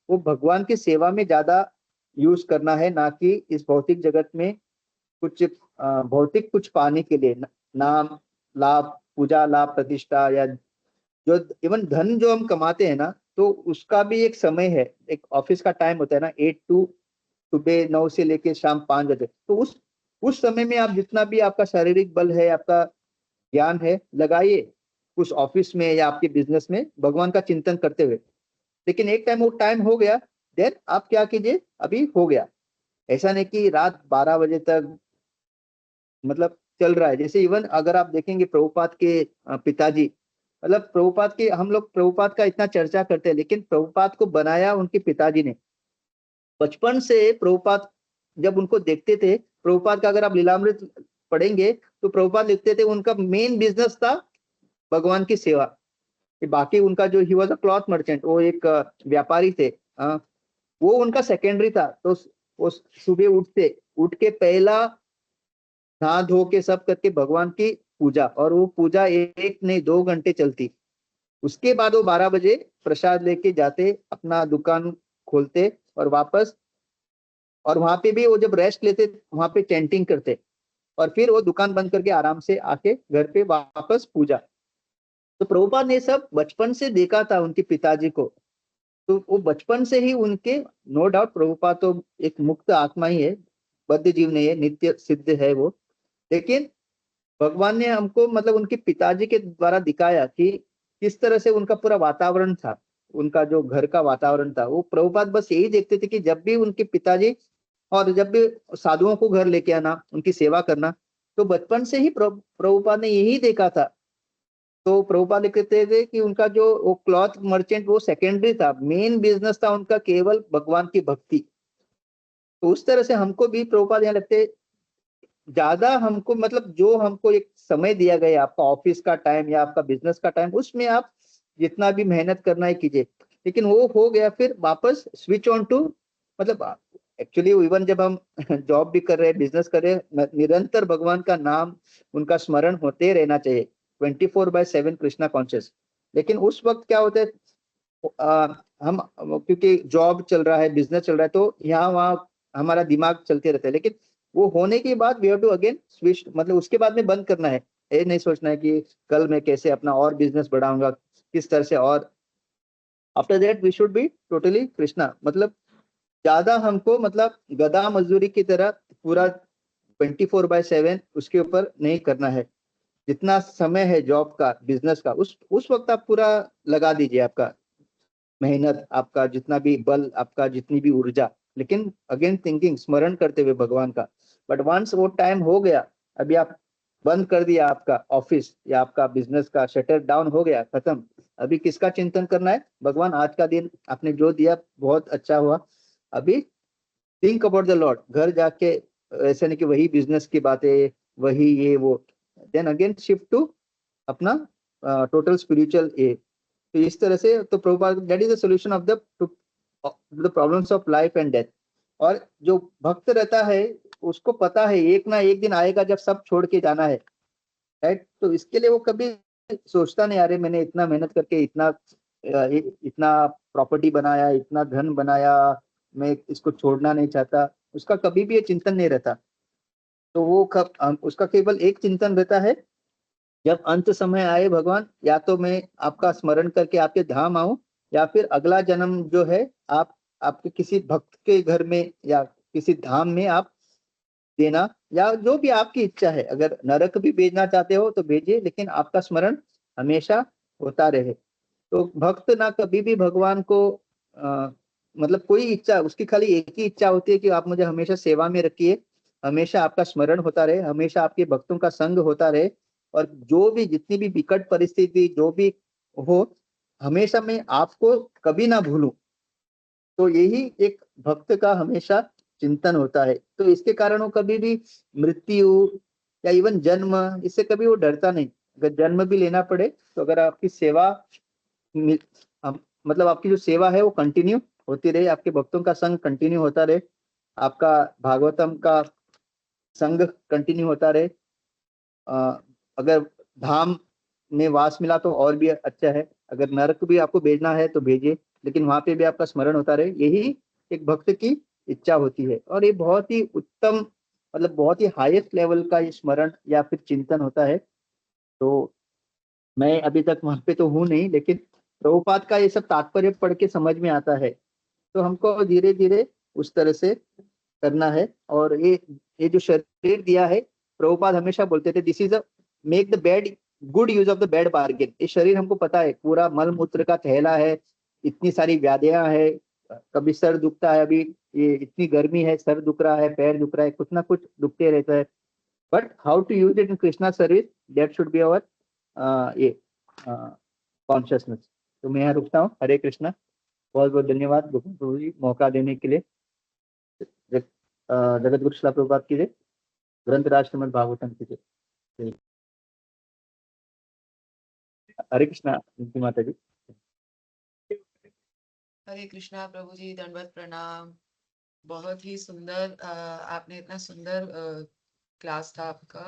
वो भगवान की सेवा में ज्यादा यूज करना है, ना कि इस भौतिक जगत में कुछ भौतिक कुछ पाने के लिए, नाम लाभ, पूजा लाभ, प्रतिष्ठा, या जो इवन धन जो हम कमाते हैं ना, तो उसका भी एक समय है, एक ऑफिस का टाइम होता है ना, 8 टू सुबह 9 से लेके शाम 5 बजे, तो उस समय में आप जितना भी आपका शारीरिक बल है, आपका ज्ञान है, लगाइए उस ऑफिस में या आपके बिजनेस में भगवान का चिंतन करते हुए। लेकिन एक टाइम वो टाइम हो गया, देन आप क्या कीजिए, अभी हो गया, ऐसा नहीं कि रात 12 बजे तक मतलब चल रहा है। जैसे इवन अगर आप देखेंगे प्रभुपाद के पिताजी, मतलब प्रभुपाद के, हम लोग प्रभुपाद का इतना चर्चा करते हैं, लेकिन प्रभुपाद को बनाया उनके पिताजी ने। बचपन से प्रभुपाद जब उनको देखते थे, प्रभुपाद का अगर आप लीलामृत पढ़ेंगे तो प्रभुपाद लिखते थे उनका मेन बिजनेस था भगवान की सेवा। बाकी उनका जो he was a cloth merchant, वो एक व्यापारी थे, वो उनका सेकेंडरी था। तो वो सुबह उठ के पहला नहा धो के सब करके भगवान की पूजा, और वो पूजा एक नहीं 2 घंटे चलती। उसके बाद वो 12 बजे प्रसाद लेके जाते, अपना दुकान खोलते और वापस, और वहां पे भी वो जब रेस्ट लेते वहां पे टेंटिंग करते, और फिर वो दुकान बंद करके आराम से आके घर पे वापस पूजा। तो प्रभुपाद ने सब बचपन से देखा था उनके पिताजी को। तो वो बचपन से ही उनके, नो डाउट प्रभुपाद तो एक मुक्त आत्मा ही है, बद्ध जीव नहीं है, नित्य सिद्ध है वो। लेकिन भगवान ने हमको मतलब उनके पिताजी के द्वारा दिखाया कि किस तरह से उनका पूरा वातावरण था, उनका जो घर का वातावरण था। वो प्रभुपाद बस यही देखते थे कि जब भी उनके पिताजी और जब भी साधुओं को घर लेके आना, उनकी सेवा करना, तो बचपन से ही प्रभुपाद ने यही देखा था। तो प्रभुपाद लिखते थे कि उनका जो वो क्लॉथ मर्चेंट वो सेकेंडरी था, मेन बिजनेस था उनका केवल भगवान की भक्ति। तो उस तरह से हमको भी प्रभुपाद यहाँ लगते, ज्यादा हमको मतलब जो हमको एक समय दिया गया आपका ऑफिस का टाइम या आपका बिजनेस का टाइम, उसमें आप जितना भी मेहनत करना है कीजिए। लेकिन वो हो गया, फिर वापस स्विच ऑन टू, मतलब एक्चुअली इवन जब हम जॉब भी कर रहे हैं, बिजनेस कर रहे हैं, निरंतर भगवान का नाम, उनका स्मरण होते रहना चाहिए, 24/7 कृष्णा कॉन्शियस। लेकिन उस वक्त क्या होता है, हम क्योंकि जॉब चल रहा है, बिजनेस चल रहा है, तो यहाँ वहाँ हमारा दिमाग चलते रहता है। लेकिन वो होने के बाद we have to again switch, मतलब उसके बाद में बंद करना है। ये नहीं सोचना है कि कल मैं कैसे अपना और बिजनेस बढ़ाऊंगा, किस तरह से। और after that we should be totally Krishna, मतलब ज्यादा हमको मतलब गधा मजदूरी की तरह पूरा 24/7 उसके ऊपर नहीं करना है। जितना समय है जॉब का, बिजनेस का, उस वक्त आप पूरा लगा दीजिए, आपका मेहनत, आपका जितना भी बल, आपका जितनी भी ऊर्जा, लेकिन अगेन थिंकिंग, स्मरण करते हुए भगवान का। बट वंस वो टाइम हो गया, अभी आप बंद कर दिया, आपका ऑफिस या आपका बिजनेस का शटर डाउन हो गया, खत्म। अभी किसका चिंतन करना है? भगवान, आज का दिन आपने जो दिया बहुत अच्छा हुआ, अभी थिंक अबाउट द लॉर्ड। घर जाके ऐसा नहीं कि वही बिजनेस की बातें, वही ये वो, देन अगेन शिफ्ट टू अपना टोटल स्पिरिचुअल ए। तो इस तरह से तो Prabhupada, that is the solution of the problems of life and death. और जो भक्त रहता है, उसको पता है एक ना एक दिन आएगा जब सब छोड़ के जाना है, राइट? तो इसके लिए वो कभी सोचता नहीं, अरे मैंने इतना मेहनत करके इतना इतना प्रॉपर्टी बनाया, इतना धन बनाया, मैं इसको छोड़ना नहीं चाहता। उसका कभी भी ये चिंतन नहीं रहता। तो वो उसका केवल एक चिंतन रहता है, जब अंत समय आए भगवान, या तो मैं आपका स्मरण करके आपके धाम आऊं, या फिर अगला जन्म जो है आप आपके किसी भक्त के घर में या किसी धाम में आप देना, या जो भी आपकी इच्छा है। अगर नरक भी भेजना चाहते हो तो भेजिए, लेकिन आपका स्मरण हमेशा होता रहे। तो भक्त ना कभी भी भगवान को मतलब कोई इच्छा, उसकी खाली एक ही इच्छा होती है कि आप मुझे हमेशा सेवा में रखिए, हमेशा आपका स्मरण होता रहे, हमेशा आपके भक्तों का संग होता रहे। और जो भी जितनी भी विकट परिस्थिति जो भी हो, हमेशा मैं आपको कभी ना भूलूं। तो यही एक भक्त का हमेशा चिंतन होता है। तो इसके कारण वो कभी भी मृत्यु या इवन जन्म, इससे कभी वो डरता नहीं। अगर जन्म भी लेना पड़े, तो अगर आपकी सेवा मतलब आपकी जो सेवा है वो कंटिन्यू होती रहे, आपके भक्तों का संग कंटिन्यू होता रहे, आपका भागवतम का संग कंटिन्यू होता रहे, अगर धाम में वास मिला तो और भी अच्छा है, अगर नरक भी आपको भेजना है तो भेजिए, लेकिन वहां पे भी आपका स्मरण होता रहे। यही एक भक्त की इच्छा होती है। और ये बहुत ही उत्तम, मतलब बहुत ही हाईएस्ट लेवल का ये स्मरण या फिर चिंतन होता है। तो मैं अभी तक वहां पे तो हूँ नहीं, लेकिन प्रभुपाद का ये सब तात्पर्य पढ़ के समझ में आता है। तो हमको धीरे धीरे उस तरह से करना है। और ये जो शरीर दिया है, प्रभुपाद हमेशा बोलते थे, this is a make the bad good use of the bad bargain. ये शरीर हमको पता है पूरा मल मूत्र का थैला है, इतनी सारी व्याधियां है, कभी सर दुखता है, अभी ये इतनी गर्मी है, सर दुख रहा है, पैर दुख रहा है, कुछ ना कुछ दुखते रहता है। But how to use it in Krishna service, that should be our ये कॉन्शियसनेस। तो मैं यहाँ रुकता हूँ। हरे कृष्णा। बहुत बहुत धन्यवाद गोपाल प्रभु जी मौका देने के लिए। जगत गुरु शिला प्रभुपाद की जय। ग्रंथ राज श्रीमद् भागवतम की जय। हरे कृष्णा माता जी। हरे कृष्णा प्रभु जी, दंडवत प्रणाम। बहुत ही सुंदर आपने इतना सुंदर क्लास था आपका।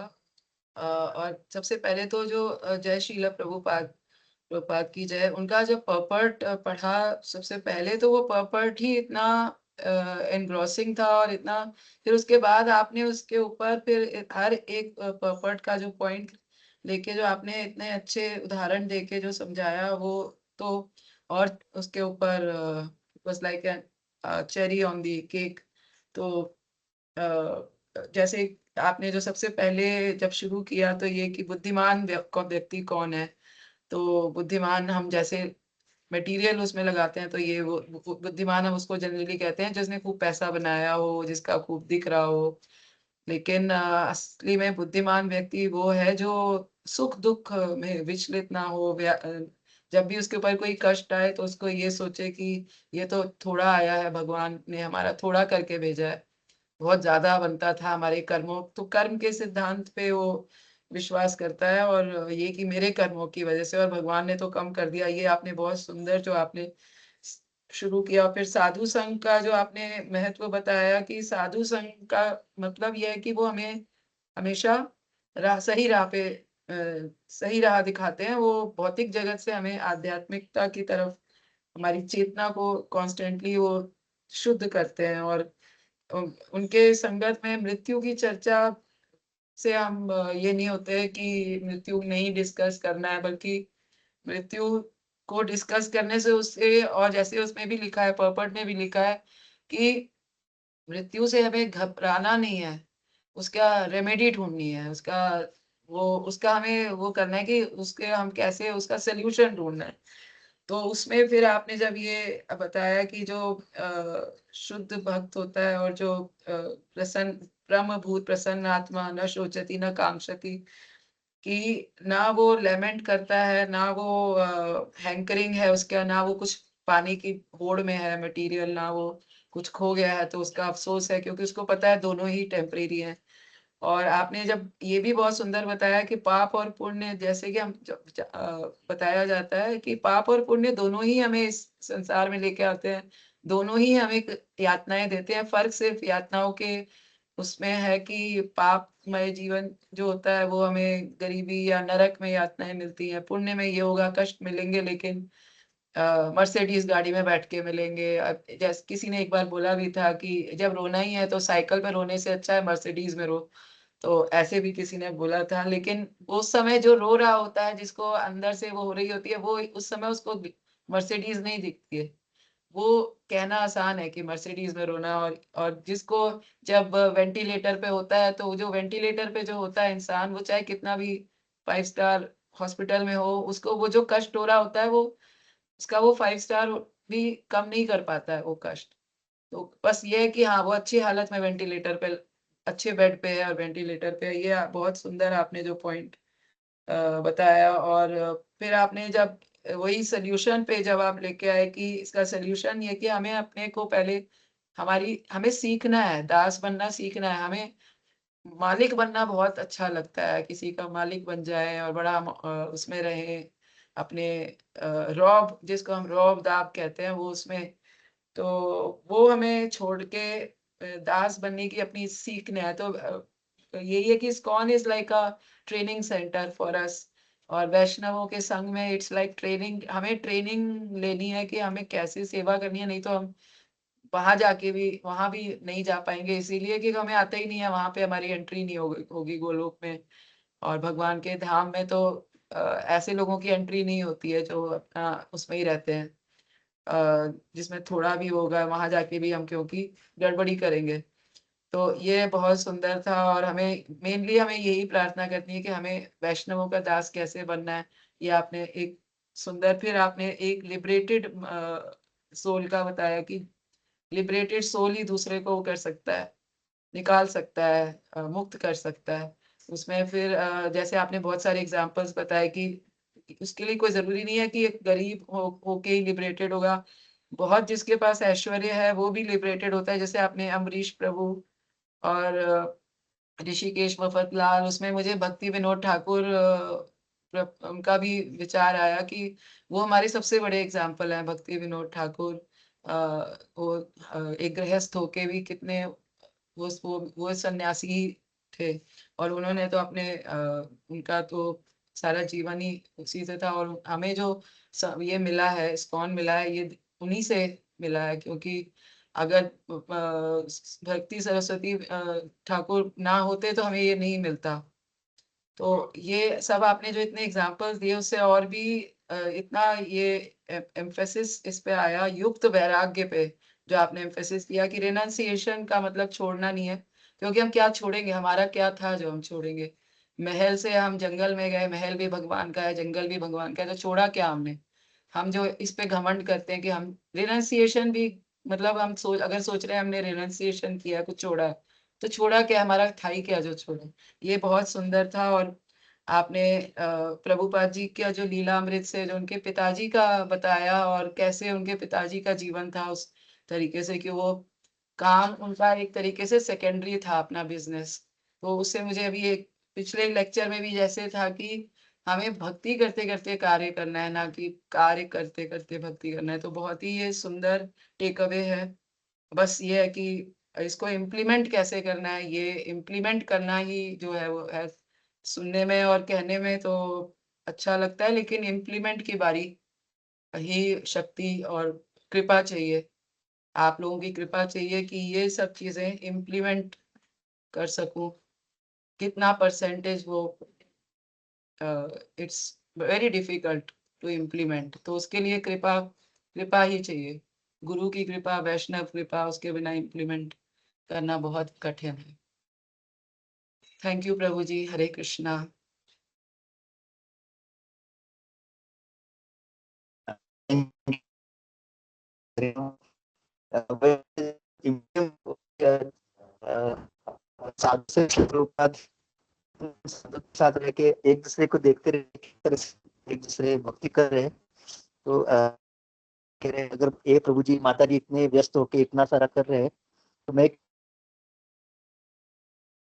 और सबसे पहले तो जो जय श्रील प्रभुपाद, प्रभुपाद की जय। उनका जब पर्पट पढ़ा सबसे पहले, तो वो पर्पट ही इतना एनग्रॉसिंग था, और इतना फिर उसके बाद आपने उसके ऊपर फिर हर एक पर्पट का जो पॉइंट लेके जो आपने इतने अच्छे उदाहरण देके जो समझाया, वो तो और उसके ऊपर was like an cherry on the cake. तो जैसे आपने जो सबसे पहले जब शुरू किया तो ये कि बुद्धिमान व्यक्ति कौन है, तो बुद्धिमान हम जैसे मटेरियल उसमें लगाते हैं, तो ये वो बुद्धिमान हम उसको जनरली कहते हैं जिसने खूब पैसा बनाया हो, जिसका खूब दिख रहा हो। लेकिन असली में बुद्धिमान व्यक्ति वो है जो सुख दुख में विचलित ना हो। जब भी उसके ऊपर कोई कष्ट आए तो उसको ये सोचे कि ये तो थोड़ा आया है, भगवान ने हमारा थोड़ा करके भेजा है, बहुत ज्यादा बनता था हमारे कर्मों, तो कर्म के सिद्धांत पे वो विश्वास करता है, और ये कि मेरे कर्मों की वजह से और भगवान ने तो कम कर दिया। ये आपने बहुत सुंदर जो आपने शुरू किया। फिर साधु संघ का जो आपने महत्व बताया कि साधु संघ का मतलब यह है कि वो हमें हमेशा सही राह पे सही राह दिखाते हैं। वो भौतिक जगत से हमें आध्यात्मिकता की तरफ हमारी चेतना को कॉन्स्टेंटली वो शुद्ध करते हैं। और उनके संगत में मृत्यु की चर्चा से हम ये नहीं होते हैं कि मृत्यु नहीं डिस्कस करना है, बल्कि मृत्यु को डिस्कस करने से उससे, और जैसे उसमें भी लिखा है, पर्पट में भी लिखा है कि मृत्यु से हमें घबराना नहीं है, उसका रेमेडी ढूंढनी है, उसका हमें वो करना है कि उसके हम कैसे उसका सोल्यूशन ढूंढना है। तो उसमें फिर आपने जब ये बताया कि जो शुद्ध भक्त होता है और जो प्रसन्न ब्रह्म भूत प्रसन्न आत्मा न शोचती न कांक्षति, कि ना वो लेमेंट करता है, ना वो हैंकरिंग है उसका, ना वो कुछ पानी की होड़ में है मटेरियल, ना वो कुछ खो गया है तो उसका अफसोस है, क्योंकि उसको पता है दोनों ही टेम्परेरी हैं। और आपने जब ये भी बहुत सुंदर बताया कि पाप और पुण्य, जैसे कि बताया जाता है कि पाप और पुण्य दोनों ही हमें इस संसार में लेके आते हैं, दोनों ही हमें यातनाएं देते हैं। फर्क सिर्फ यातनाओं के उसमें है कि पापमय जीवन जो होता है वो हमें गरीबी या नरक में यातनाएं मिलती हैं, पुण्य में ये होगा कष्ट मिलेंगे लेकिन मर्सिडीज गाड़ी में बैठ के मिलेंगे। जैसे किसी ने एक बार बोला भी था कि जब रोना ही है तो साइकिल पे रोने से अच्छा है मर्सिडीज में रो। तो ऐसे भी किसी ने बोला था, लेकिन उस समय जो रो रहा होता है, जिसको अंदर से वो हो रही होती है, वो उस समय उसको मर्सिडीज नहीं दिखती है। वो कहना आसान है कि मर्सिडीज में रोना, और जिसको जब वेंटिलेटर पे होता है, तो जो वेंटिलेटर पे जो होता है इंसान, वो चाहे कितना भी 5 स्टार हॉस्पिटल में हो, उसको वो जो कष्ट हो रहा होता है, वो उसका वो 5 स्टार भी कम नहीं कर पाता है वो कष्ट। तो बस ये है कि हाँ, वो अच्छी हालत में वेंटिलेटर पे, अच्छे बेड पे है और वेंटिलेटर पे है। ये बहुत सुंदर आपने जो पॉइंट बताया। और फिर आपने जब वही सोल्यूशन पे जब आप लेके आए कि इसका सोल्यूशन ये कि हमें अपने को पहले हमें सीखना है, दास बनना सीखना है। हमें मालिक बनना बहुत अच्छा लगता है, किसी का मालिक बन जाए और बड़ा उसमें रहे अपने रौब, जिसको हम रौब दाब कहते हैं, वो उसमें। तो वो हमें छोड़ के दास बनने की अपनी सीखना है। तो यही है कि ISKCON is like a training centre for us, और वैष्णवों के संग में इट्स लाइक ट्रेनिंग, हमें ट्रेनिंग लेनी है कि हमें कैसे सेवा करनी है, नहीं तो हम वहां जाके भी वहां भी नहीं जा पाएंगे, इसीलिए कि हमें आता ही नहीं है, वहां पे हमारी एंट्री नहीं होगी गोलोक में। और भगवान के धाम में तो ऐसे लोगों की एंट्री नहीं होती है जो अपना उसमें ही रहते हैं। जिसमें थोड़ा भी होगा वहां जाके भी हम क्योंकि गड़बड़ी करेंगे। तो ये बहुत सुंदर था, और हमें मेनली हमें यही प्रार्थना करनी है कि हमें वैष्णवों का दास कैसे बनना है। ये आपने एक सुंदर, फिर आपने एक लिबरेटेड सोल का बताया कि लिबरेटेड सोल ही दूसरे को वो कर सकता है, निकाल सकता है, मुक्त कर सकता है। उसमें फिर जैसे आपने बहुत सारे एग्जांपल्स बताए कि उसके लिए कोई जरूरी नहीं है कि एक गरीब होके ही लिबरेटेड होगा, बहुत जिसके पास ऐश्वर्य है वो भी लिबरेटेड होता है। जैसे आपने अम्बरीश प्रभु और ऋषिकेश मफतलाल, उसमें मुझे भक्ति विनोद ठाकुर उनका भी विचार आया कि वो हमारे सबसे बड़े एग्जाम्पल हैं। भक्ति विनोद ठाकुर वो एक गृहस्थ होके भी कितने वो सन्यासी थे, और उन्होंने तो अपने उनका तो सारा जीवन ही उसी से था। और हमें जो ये मिला है, इस्कॉन मिला है, ये उन्हीं से मिला है, क्योंकि अगर भक्ति सरस्वती ठाकुर ना होते तो हमें ये नहीं मिलता। तो ये सब आपने जो इतने एग्जाम्पल्स दिए, उससे और भी इतना ये एम्फेसिस इस पे आया युक्त वैराग्य पे, जो आपने एम्फेसिस किया कि रेनंसिएशन का मतलब छोड़ना नहीं है, क्योंकि हम क्या छोड़ेंगे, हमारा क्या था जो हम छोड़ेंगे। महल से हम जंगल में गए, महल भी भगवान का है, जंगल भी भगवान का है, तो छोड़ा क्या हमने। हम जो इस पे घमंड करते हैं कि हम रेनंसिएशन भी, मतलब हम अगर सोच रहे हैं हमने रेनंसिएशन किया, कुछ छोड़ा है, तो छोड़ा क्या, हमारा था ही क्या जो छोड़ा। ये बहुत सुंदर था। और आपने प्रभुपाद जी का जो लीलामृत से जो उनके पिताजी का बताया, और कैसे उनके पिताजी का जीवन था उस तरीके से कि वो काम उनका एक तरीके से सेकेंडरी था, अपना बिजनेस। तो उससे मुझे अभी एक पिछले लेक्चर में भी जैसे था कि हमें भक्ति करते करते कार्य करना है, ना कि कार्य करते करते भक्ति करना है। तो बहुत ही ये सुंदर टेक अवे है। बस ये है कि इसको इम्प्लीमेंट कैसे करना है, ये इम्प्लीमेंट करना ही जो है वो है। सुनने में और कहने में तो अच्छा लगता है, लेकिन इम्प्लीमेंट की बारी ही शक्ति और कृपा चाहिए। आप लोगों की कृपा चाहिए कि ये सब चीजें इम्प्लीमेंट कर सकूं। कितना परसेंटेज वो, it's very difficult to implement, तो उसके लिए कृपा कृपा ही चाहिए। गुरु की कृपा, वैष्णव कृपा, उसके बिना इम्प्लीमेंट करना बहुत कठिन है। थैंक यू प्रभु जी। हरे कृष्णा। साधु से प्रभुपाद साथ रह के एक दूसरे को देखते रहे, एक तरह से एक दूसरे भक्ति कर रहे हैं। तो कह रहे अगर ये प्रभु जी माता जी इतने व्यस्त होके इतना सारा कर रहे हैं, तो मैं,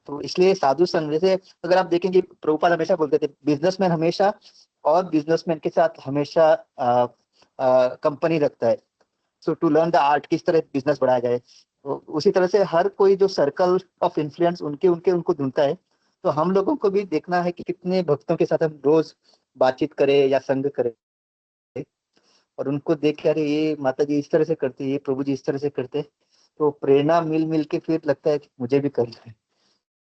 तो इसलिए साधु संघ, जैसे अगर आप देखेंगे प्रभुपाद हमेशा बोलते थे बिजनेसमैन हमेशा और बिजनेसमैन के साथ हमेशा कंपनी रखता है। सो टू लर्न द आर्ट, किस तरह बिजनेस बढ़ाया जाए, तो उसी तरह से हर कोई जो सर्कल ऑफ इन्फ्लुएंस उनके उनके उनको ढूंढता है। तो हम लोगों को भी देखना है कि कितने भक्तों के साथ हम रोज बातचीत करें या संग करें, और उनको देख के अरे ये माता जी इस तरह से करते, ये प्रभु जी इस तरह से करते, तो प्रेरणा मिल मिल के फिर लगता है कि मुझे भी करना है।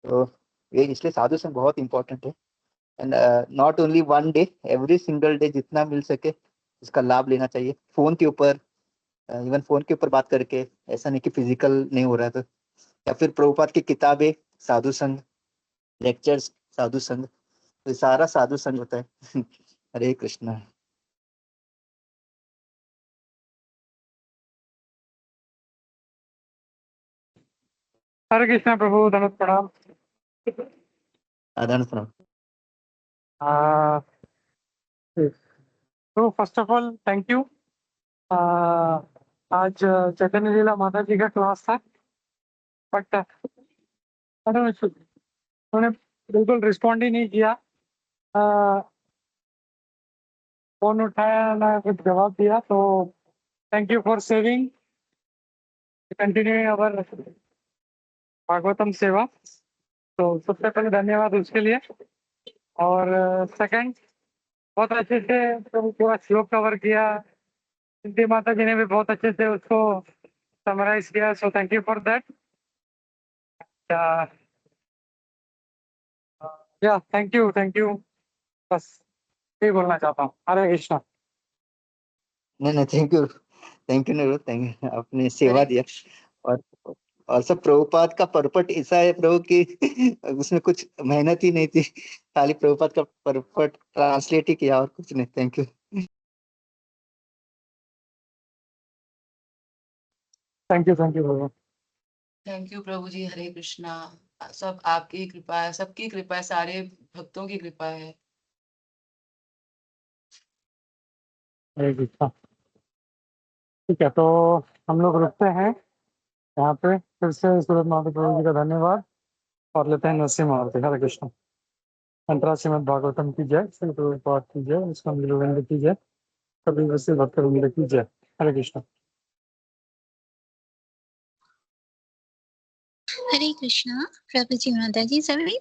तो ये इसलिए साधु संग बहुत इंपॉर्टेंट है। And not only one day, every single day जितना मिल सके इसका लाभ लेना चाहिए। फोन के ऊपर, इवन फोन के ऊपर बात करके, ऐसा नहीं कि फिजिकल नहीं हो रहा था, या फिर प्रभुपाद की किताबें साधु संघ, लेक्चर्स साधु संघ, तो ये सारा साधु संघ होता है। हरे कृष्णा। हरे कृष्णा प्रभु, दंडवत प्रणाम। आदान प्रणाम। Uh, तो first of all thank you. आज चैतन्य लीला माता जी का क्लास था, बट उन्होंने बिल्कुल रिस्पॉन्ड ही नहीं किया। फोन उठाया ना कुछ जवाब दिया। तो thank you for serving, continuing our Bhagavatam सेवा। तो सबसे पहले धन्यवाद उसके लिए। और सेकंड, बहुत अच्छे से तो पूरा श्लोक कवर किया। कुंती माता जी ने भी बहुत अच्छे से उसको समराइज किया, so thank you for that. या थैंक यू, बस यही बोलना चाहता हूँ। हरे कृष्णा। नहीं नहीं, थैंक यू नहीं, थैंक यू, आपने सेवा हरे दिया। और और सब प्रभुपाद का परपट ऐसा है प्रभु कि उसमें कुछ मेहनत ही नहीं थी, खाली प्रभुपाद का परपट ट्रांसलेट ही किया और कुछ नहीं। Thank you. थैंक यू भगवान। थैंक यू प्रभु जी। हरे कृष्णा। सब आपकी कृपा है, सबकी कृपा है, सारे भक्तों की कृपा है। हरे कृष्णा। ठीक है, तो हम लोग रुकते हैं यहाँ पे। फिर से सूरज महाप्रभु जी का धन्यवाद और लेते हैं नरसिंह आरती। हरे कृष्णा। अंतरा श्रीमद भागवतम की जय, श्री प्रभुपाद की जय, इसका गोविंद की जय, कभी वैसे भक्त वृंद की जय। हरे कृष्णा। हरे कृष्णा। प्रभु जी माता जी सभी